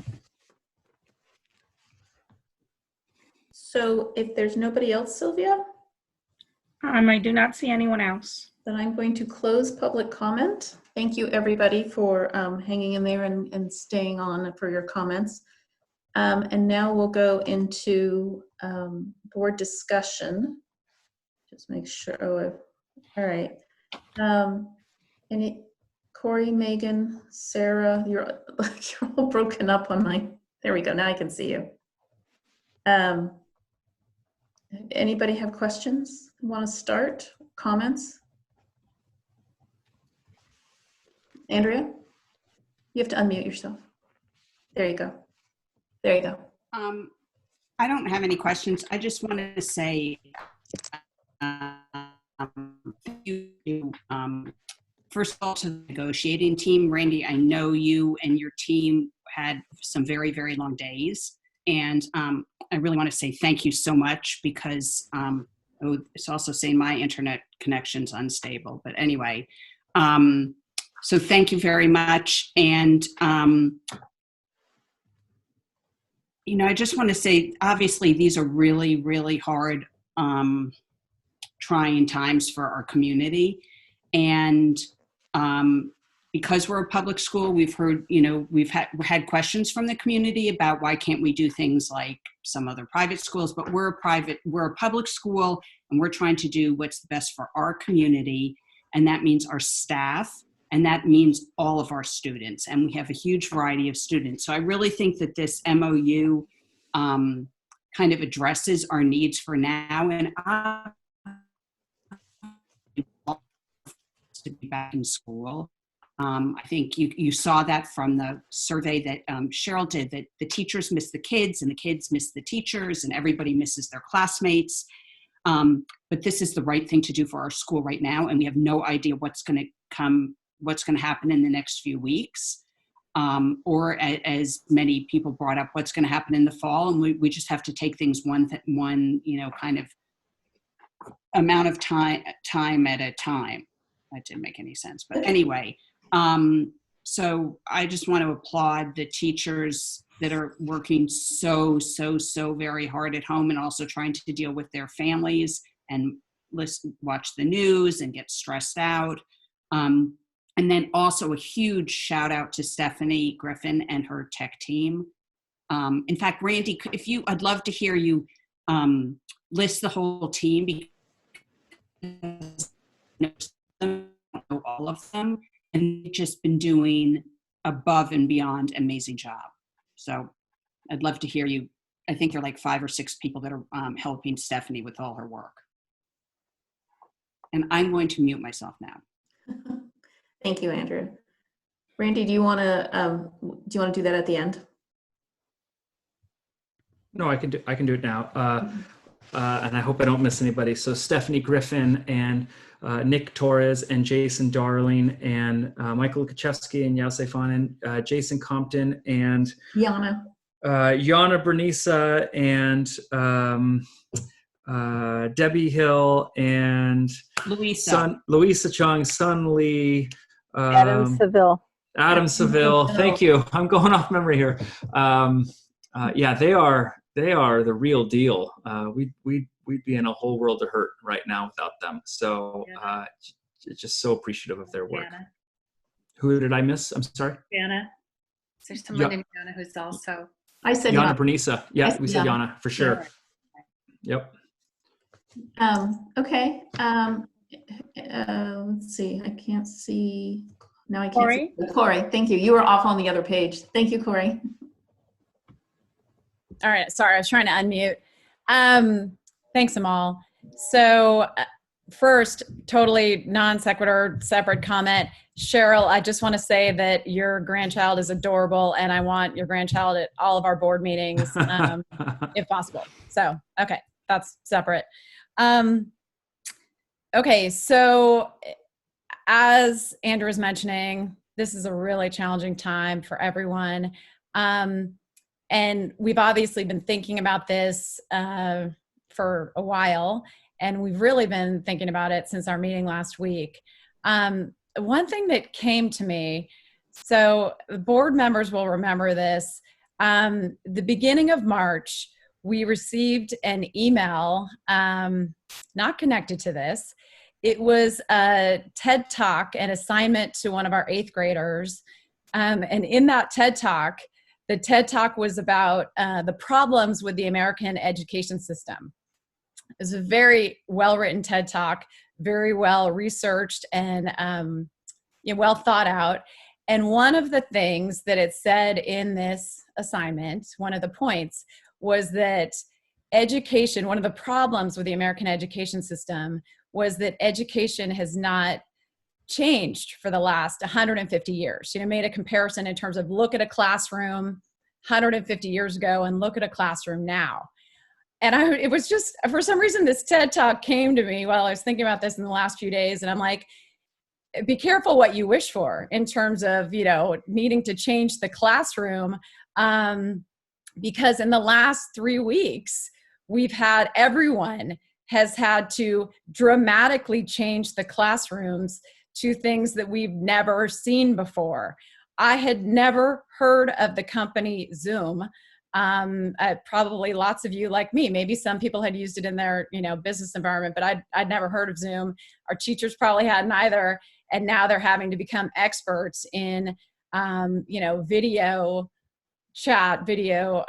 So if there's nobody else, Sylvia, I do not see anyone else. then I'm going to close public comment. Thank you, everybody, for hanging in there and staying on for your comments. And now we'll go into board discussion. Just make sure. Oh, all right. Corey, Megan, Sarah, you're all broken up on my. There we go. Now I can see you. Anybody have questions? Want to start? Comments? Andrea, you have to unmute yourself. There you go. There you go. I don't have any questions. I just wanted to say thank you, first of all, to the negotiating team. Randy, I know you and your team had some very, very long days. And I really want to say thank you so much, because it's also saying my internet connection's unstable. But anyway, So thank you very much. And, you know, I just want to say, obviously, these are really, really hard, trying times for our community. And because we're a public school, we've heard, you know, we've had questions from the community about why can't we do things like some other private schools, but we're a public school, and we're trying to do what's the best for our community. And that means our staff, and that means all of our students. And we have a huge variety of students. So I really think that this MOU kind of addresses our needs for now. And to be back in school. I think you saw that from the survey that Cheryl did, that the teachers miss the kids and the kids miss the teachers and everybody misses their classmates. But this is the right thing to do for our school right now. And we have no idea what's going to happen in the next few weeks. Or as many people brought up, what's going to happen in the fall. And we just have to take things one, you know, kind of amount of time at a time. That didn't make any sense, but anyway, so I just want to applaud the teachers that are working so very hard at home and also trying to deal with their families and watch the news and get stressed out. And then also a huge shout out to Stephanie Griffin and her tech team. In fact, Randy, I'd love to hear you list the whole team, because know all of them, and they've just been doing above and beyond amazing job. So I'd love to hear you. I think there are like 5 or 6 people that are helping Stephanie with all her work. And I'm going to mute myself now. Thank you, Andrew. Randy, do you want to do that at the end? No, I can do it now. And I hope I don't miss anybody. So Stephanie Griffin and Nick Torres and Jason Darling and Michael Kaczewski and Yao Seifan and Jason Compton and Yana Bernisa and Debbie Hill and Louisa Chung, Sun Lee, Adam Seville. Thank you. I'm going off memory here. Yeah, they are the real deal. We'd be in a whole world of hurt right now without them. So just so appreciative of their work. Jana. Who did I miss? I'm sorry. Jana. There's someone named Jana who's also. I said Yana Bernisa. Yeah, we said Yana for sure. Right. Yep. Okay. Let's see. I can't see. Now I can't Corey? see. Corey, thank you. You were off on the other page. Thank you, Corey. All right, sorry, I was trying to unmute. Thanks, Amal. So first, totally non sequitur, separate comment. Cheryl, I just want to say that your grandchild is adorable, and I want your grandchild at all of our board meetings, if possible. So, okay, that's separate. Okay, so as Andrew was mentioning, this is a really challenging time for everyone. And we've obviously been thinking about this for a while, and we've really been thinking about it since our meeting last week. One thing that came to me, so the board members will remember this, the beginning of March, we received an email, not connected to this. It was a TED Talk, an assignment to one of our 8th graders. And in that TED Talk, the TED Talk was about the problems with the American education system. It was a very well-written TED Talk, very well researched and well thought out. And one of the things that it said in this assignment, one of the points, was that education, one of the problems with the American education system was that education has not changed for the last 150 years. Made a comparison in terms of look at a classroom 150 years ago and look at a classroom now. And it was just, for some reason, this TED Talk came to me while I was thinking about this in the last few days. And I'm like, be careful what you wish for in terms of, needing to change the classroom. Because in the last 3 weeks, everyone has had to dramatically change the classrooms to things that we've never seen before. I had never heard of the company Zoom. Probably lots of you like me, maybe some people had used it in their, business environment, but I'd never heard of Zoom. Our teachers probably hadn't either. And now they're having to become experts in, video chat, video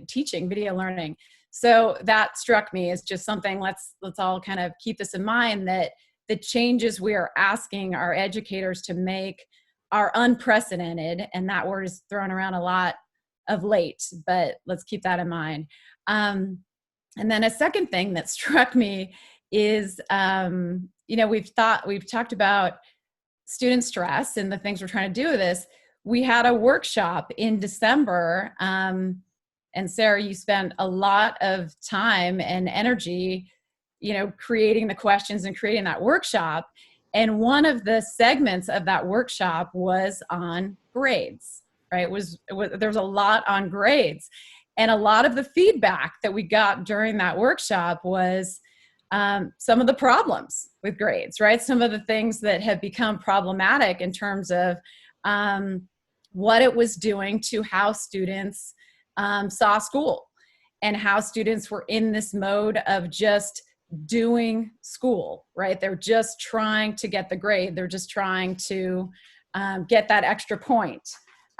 teaching, video learning. So that struck me as just something, let's all kind of keep this in mind, that the changes we are asking our educators to make are unprecedented. And that word is thrown around a lot of late, but let's keep that in mind. And then a second thing that struck me is, we've talked about student stress and the things we're trying to do with this. We had a workshop in December, and Sarah, you spent a lot of time and energy, creating the questions and creating that workshop. And one of the segments of that workshop was on grades, right? There's a lot on grades. And a lot of the feedback that we got during that workshop was some of the problems with grades, right? Some of the things that have become problematic in terms of what it was doing to how students saw school, and how students were in this mode of just doing school, right? They're just trying to get the grade. They're just trying to get that extra point,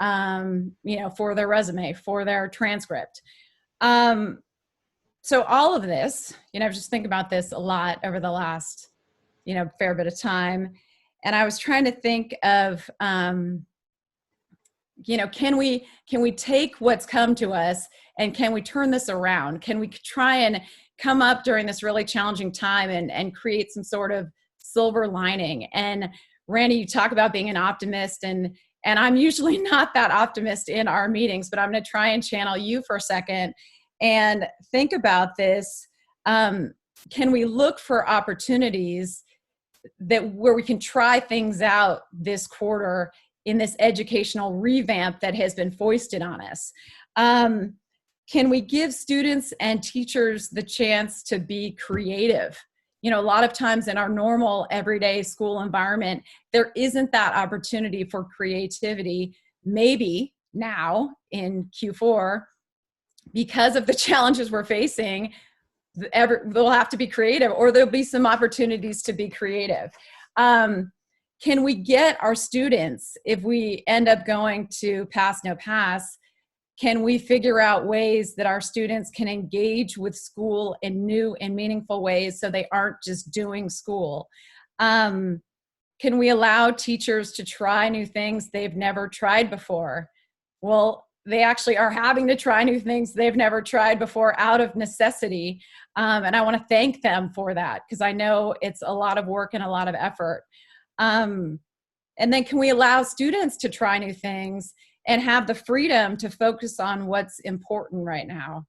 for their resume, for their transcript. So all of this, just think about this a lot over the last, fair bit of time. And I was trying to think of, can we take what's come to us and can we turn this around? Can we try and come up during this really challenging time and create some sort of silver lining? And Randy, you talk about being an optimist, and I'm usually not that optimist in our meetings, but I'm going to try and channel you for a second and think about this. Can we look for opportunities where we can try things out this quarter in this educational revamp that has been foisted on us? Can we give students and teachers the chance to be creative? A lot of times in our normal everyday school environment, there isn't that opportunity for creativity. Maybe now in Q4, because of the challenges we're facing, they'll have to be creative, or there'll be some opportunities to be creative. Can we get our students, if we end up going to pass, no pass, can we figure out ways that our students can engage with school in new and meaningful ways so they aren't just doing school? Can we allow teachers to try new things they've never tried before? Well, they actually are having to try new things they've never tried before out of necessity. And I want to thank them for that, because I know it's a lot of work and a lot of effort. And then can we allow students to try new things and have the freedom to focus on what's important right now?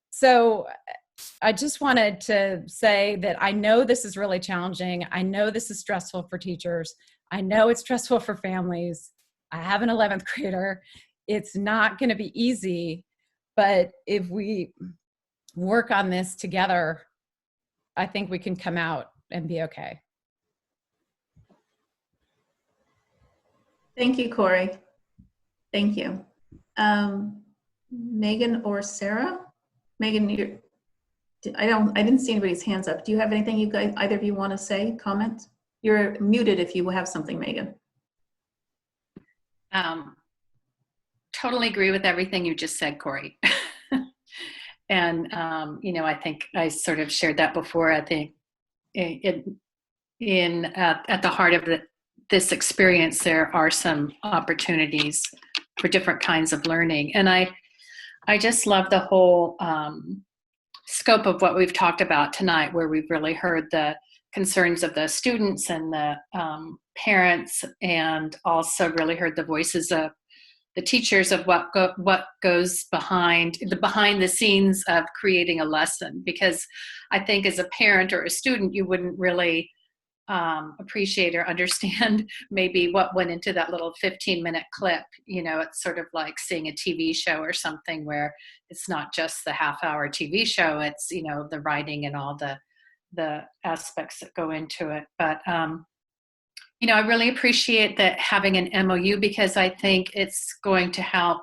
So I just wanted to say that I know this is really challenging. I know this is stressful for teachers. I know it's stressful for families. I have an 11th grader. It's not going to be easy, but if we work on this together, I think we can come out and be okay. Thank you, Corey. Thank you. Megan or Sarah? Megan, I didn't see anybody's hands up. Do you have anything you guys, either of you want to say, comment? You're muted if you have something, Megan. Totally agree with everything you just said, Corey. And, I think I sort of shared that before. I think at the heart of this experience, there are some opportunities for different kinds of learning. And I just love the whole scope of what we've talked about tonight, where we've really heard the concerns of the students and the parents, and also really heard the voices of the teachers of what goes behind the scenes of creating a lesson. Because I think as a parent or a student, you wouldn't really appreciate or understand maybe what went into that little 15-minute clip. It's sort of like seeing a TV show or something, where it's not just the half-hour TV show, it's the writing and all the aspects that go into it. But You know, I really appreciate that having an MOU, because I think it's going to help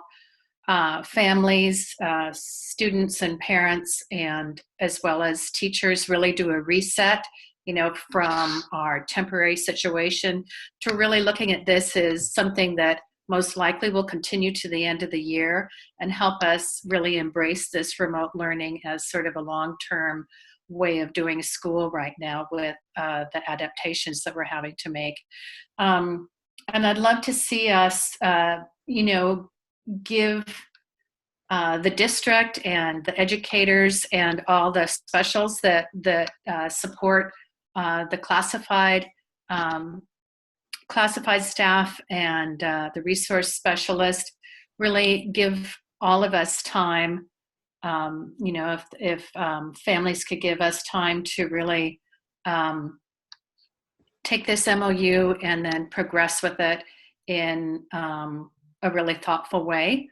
families, students and parents, and as well as teachers really do a reset, you know, from our temporary situation to really looking at this as something that most likely will continue to the end of the year, and help us really embrace this remote learning as sort of a long-term way of doing school right now with the adaptations that we're having to make. And I'd love to see us, you know, give the district and the educators and all the specials that support the classified staff and the resource specialist, really give all of us time. You know, if families could give us time to really take this MOU and then progress with it in a really thoughtful way.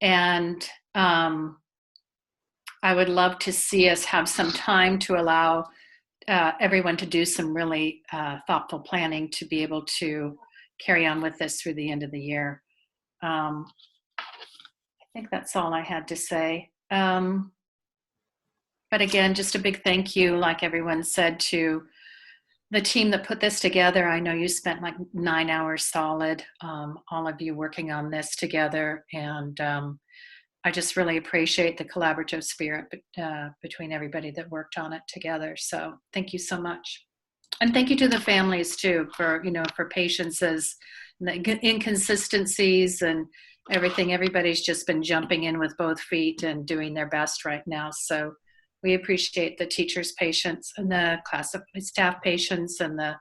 And I would love to see us have some time to allow everyone to do some really thoughtful planning to be able to carry on with this through the end of the year. I think that's all I had to say. But again, just a big thank you, like everyone said, to the team that put this together. I know you spent like 9 hours solid, all of you working on this together. And I just really appreciate the collaborative spirit between everybody that worked on it together. So thank you so much. And thank you to the families too for, you know, for patiences, the inconsistencies and everything. Everybody's just been jumping in with both feet and doing their best right now. So we appreciate the teachers' patience and the staff patience and the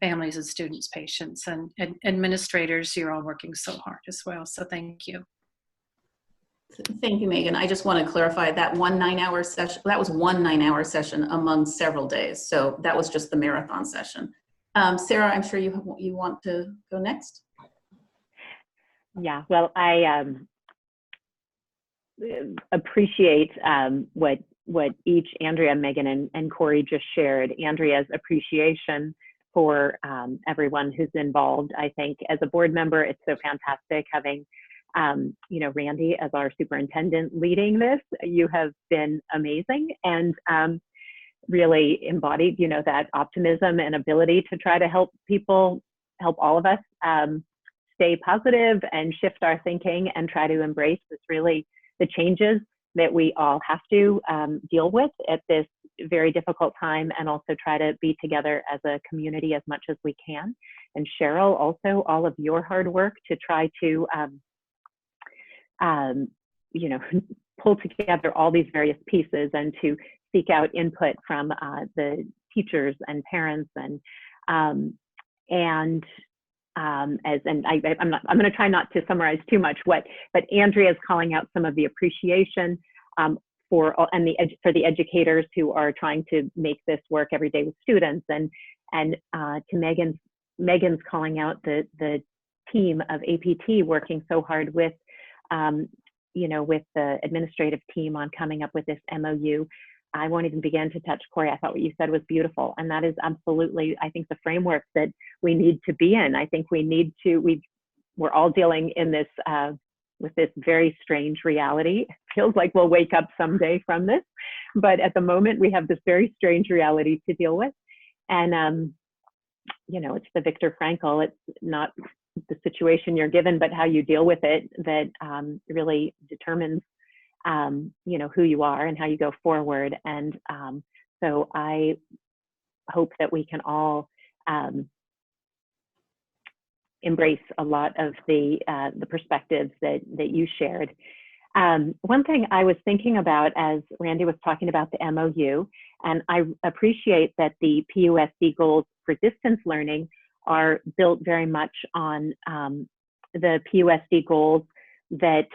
families and students' patience, and administrators, you're all working so hard as well. So thank you. Thank you, Megan. I just want to clarify that one 9-hour session, that was one 9-hour session among several days. So that was just the marathon session. Sarah, I'm sure you want to go next. Yeah, well, I appreciate what each Andrea, Megan, and Corey just shared. Andrea's appreciation for everyone who's involved. I think as a board member, it's so fantastic having you know, Randy as our superintendent leading this. You have been amazing and really embodied, you know, that optimism and ability to try to help people, help all of us stay positive and shift our thinking and try to embrace this really the changes that we all have to deal with at this very difficult time, and also try to be together as a community as much as we can. And Cheryl, also all of your hard work to try to you know, pull together all these various pieces and to seek out input from the teachers and parents I'm going to try not to summarize too much but Andrea's calling out some of the appreciation for the educators who are trying to make this work every day with students, and to Megan's calling out the team of APT working so hard with you know, with the administrative team on coming up with this MOU. I won't even begin to touch Corey. I thought what you said was beautiful. And that is absolutely, I think, the framework that we need to be in. I think we need to, we're all dealing in this, with this very strange reality. It feels like we'll wake up someday from this, but at the moment we have this very strange reality to deal with. And, you know, it's the Viktor Frankl, it's not the situation you're given, but how you deal with it that really determines, you know, who you are and how you go forward. And so I hope that we can all embrace a lot of the perspectives that you shared. One thing I was thinking about as Randy was talking about the MOU, and I appreciate that the PUSD goals for distance learning are built very much on the PUSD goals that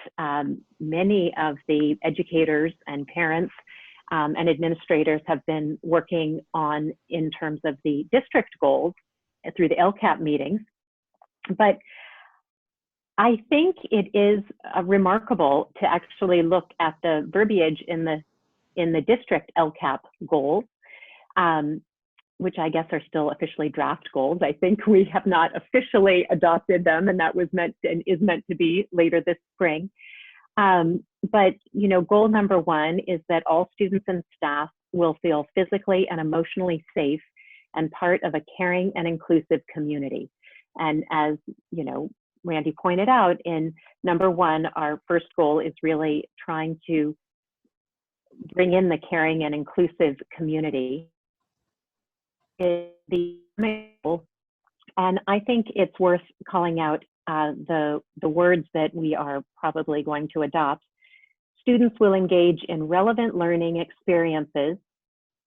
many of the educators and parents and administrators have been working on in terms of the district goals through the LCAP meetings. But I think it is remarkable to actually look at the verbiage in the district LCAP goals. which I guess are still officially draft goals. I think we have not officially adopted them, and that was meant and is meant to be later this spring. But goal number 1 is that all students and staff will feel physically and emotionally safe and part of a caring and inclusive community. And as Randy pointed out, in number 1, our first goal is really trying to bring in the caring and inclusive community. And I think it's worth calling out the words that we are probably going to adopt. Students will engage in relevant learning experiences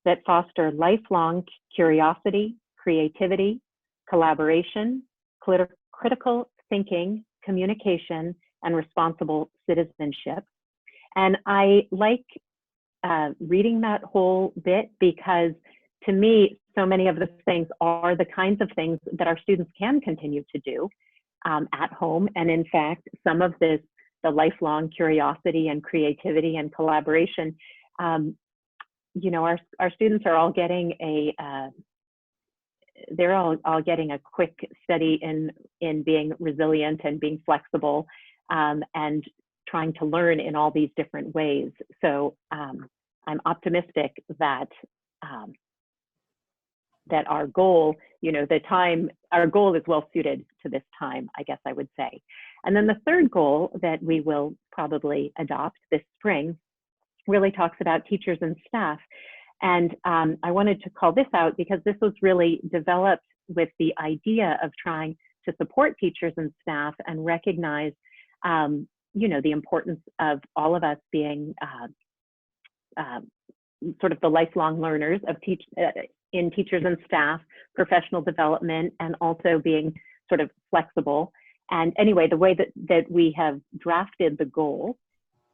that foster lifelong curiosity, creativity, collaboration, critical thinking, communication, and responsible citizenship. And I like reading that whole bit because, to me, so many of the things are the kinds of things that our students can continue to do at home. And in fact, some of this, the lifelong curiosity and creativity and collaboration, our students are all getting they're all getting a quick study in being resilient and being flexible and trying to learn in all these different ways. So I'm optimistic that that our goal, our goal is well suited to this time, I guess I would say. And then the third goal that we will probably adopt this spring really talks about teachers and staff. And I wanted to call this out because this was really developed with the idea of trying to support teachers and staff and recognize, the importance of all of us being sort of the lifelong learners of in teachers and staff, professional development, and also being sort of flexible. And anyway, the way that we have drafted the goal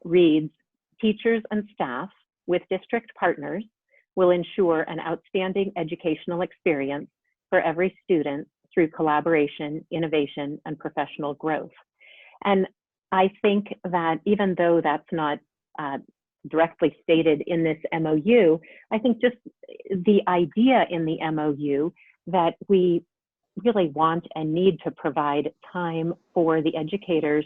reads, teachers and staff with district partners will ensure an outstanding educational experience for every student through collaboration, innovation, and professional growth. And I think that even though that's not directly stated in this MOU, I think just the idea in the MOU that we really want and need to provide time for the educators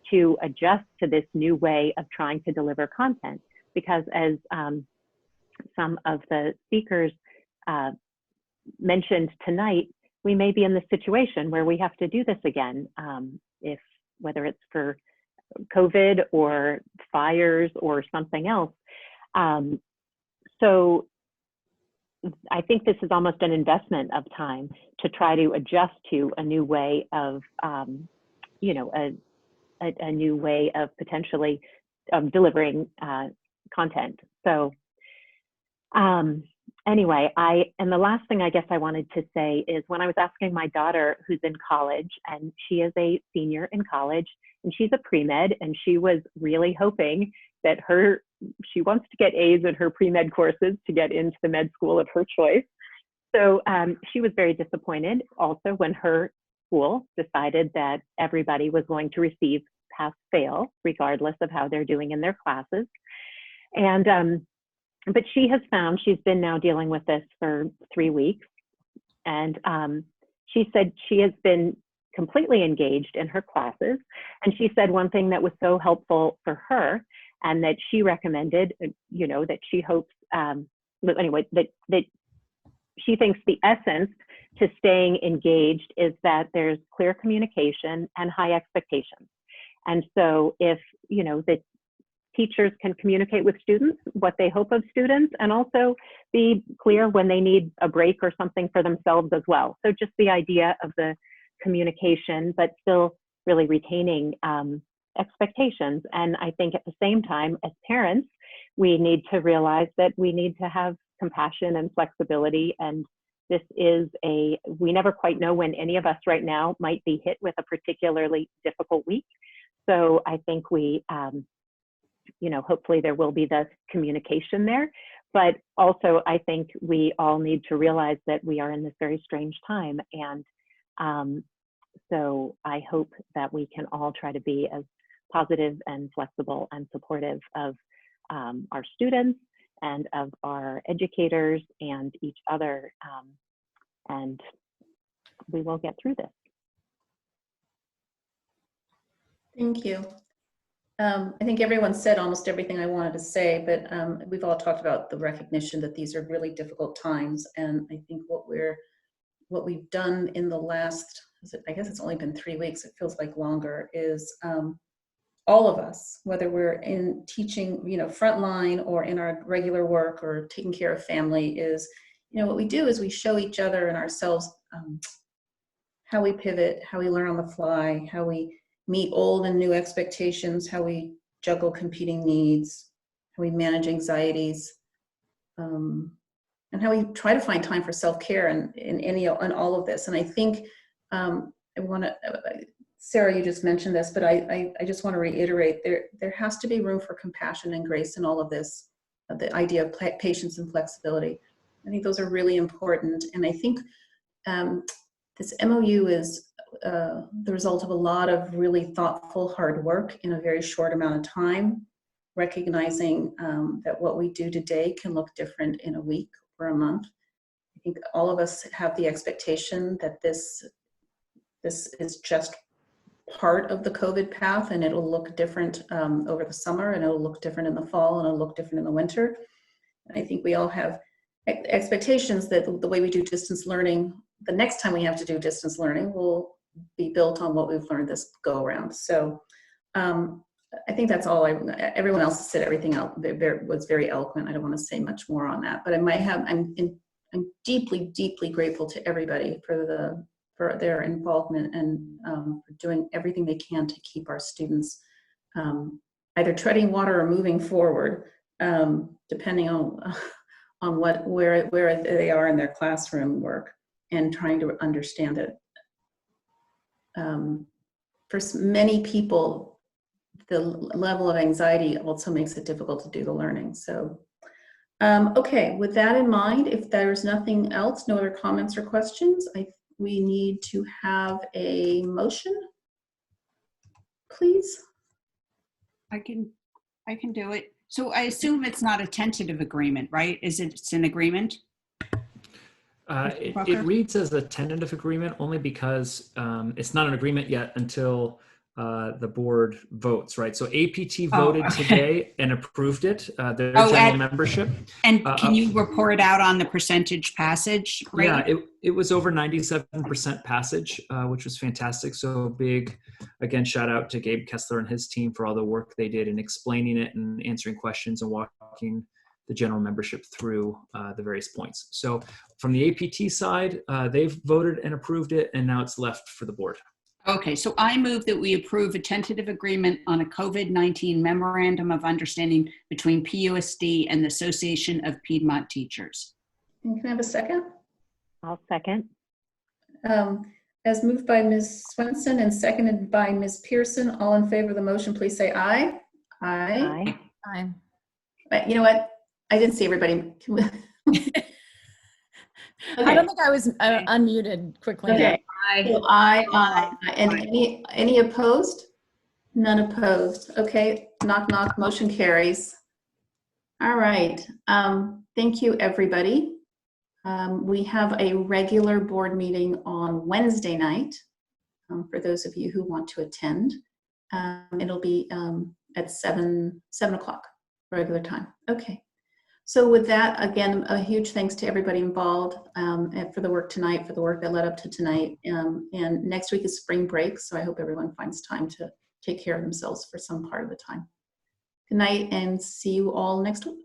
to adjust to this new way of trying to deliver content. Because as some of the speakers mentioned tonight, we may be in the situation where we have to do this again, whether it's for COVID or fires or something else. So I think this is almost an investment of time to try to adjust to a new way of, a new way of potentially delivering content. So anyway, and the last thing I guess I wanted to say is when I was asking my daughter who's in college, and she is a senior in college, and she's a pre-med, and she was really hoping that she wants to get A's in her pre-med courses to get into the med school of her choice. So she was very disappointed also when her school decided that everybody was going to receive pass-fail, regardless of how they're doing in their classes. And but she has found, she's been now dealing with this for 3 weeks, and she said she has been completely engaged in her classes. And she said one thing that was so helpful for her and that she recommended, that she hopes, anyway, that she thinks the essence to staying engaged is that there's clear communication and high expectations. And so if, the teachers can communicate with students what they hope of students, and also be clear when they need a break or something for themselves as well. So just the idea of the communication, but still really retaining expectations. And I think at the same time, as parents, we need to realize that we need to have compassion and flexibility. And this is we never quite know when any of us right now might be hit with a particularly difficult week. So I think we, hopefully there will be the communication there, but also I think we all need to realize that we are in this very strange time. And so I hope that we can all try to be as positive and flexible and supportive of our students and of our educators and each other. And we will get through this. Thank you. I think everyone said almost everything I wanted to say, but we've all talked about the recognition that these are really difficult times. And I think what we've done in the last, I guess it's only been 3 weeks, it feels like longer, is all of us, whether we're in teaching, frontline or in our regular work or taking care of family, is, what we do is we show each other and ourselves how we pivot, how we learn on the fly, how we meet old and new expectations, how we juggle competing needs, how we manage anxieties, and how we try to find time for self-care and all of this. And I think I want to, Sarah, you just mentioned this, but I just want to reiterate, there has to be room for compassion and grace in all of this, the idea of patience and flexibility. I think those are really important. And I think this MOU is the result of a lot of really thoughtful, hard work in a very short amount of time, recognizing that what we do today can look different in a week or a month. I think all of us have the expectation that this is just part of the COVID path, and it'll look different over the summer, and it'll look different in the fall, and it'll look different in the winter. And I think we all have expectations that the way we do distance learning, the next time we have to do distance learning, will be built on what we've learned this go around. So I think that's all. Everyone else said everything else. Was very eloquent. I don't want to say much more on that, but I'm deeply, deeply grateful to everybody for their involvement and for doing everything they can to keep our students either treading water or moving forward, depending on where they are in their classroom work, and trying to understand it. For many people, the level of anxiety also makes it difficult to do the learning. So, okay, with that in mind, if there's nothing else, no other comments or questions, we need to have a motion, please. I can do it. So I assume it's not a tentative agreement, right? It's an agreement? It reads as a tentative agreement only because it's not an agreement yet until the board votes, right? So APT voted today and approved it, their general membership. And can you report out on the percentage passage rate? Yeah, it was over 97% passage, which was fantastic. So big, again, shout out to Gabe Kessler and his team for all the work they did in explaining it and answering questions and walking the general membership through the various points. So from the APT side, they've voted and approved it, and now it's left for the board. Okay, so I move that we approve a tentative agreement on a COVID-19 Memorandum of Understanding between PUSD and the Association of Piedmont Teachers. And can I have a second? I'll second. As moved by Ms. Swenson and seconded by Ms. Pearson, all in favor of the motion, please say aye. Aye. Aye. But you know what? I didn't see everybody. I don't think I was unmuted quickly. Okay. So aye. And any opposed? None opposed. Okay. Knock, knock. Motion carries. All right. Thank you, everybody. We have a regular board meeting on Wednesday night for those of you who want to attend. It'll be at 7 o'clock regular time. Okay. So with that, again, a huge thanks to everybody involved and for the work tonight, for the work that led up to tonight. And next week is spring break, so I hope everyone finds time to take care of themselves for some part of the time. Good night, and see you all next week.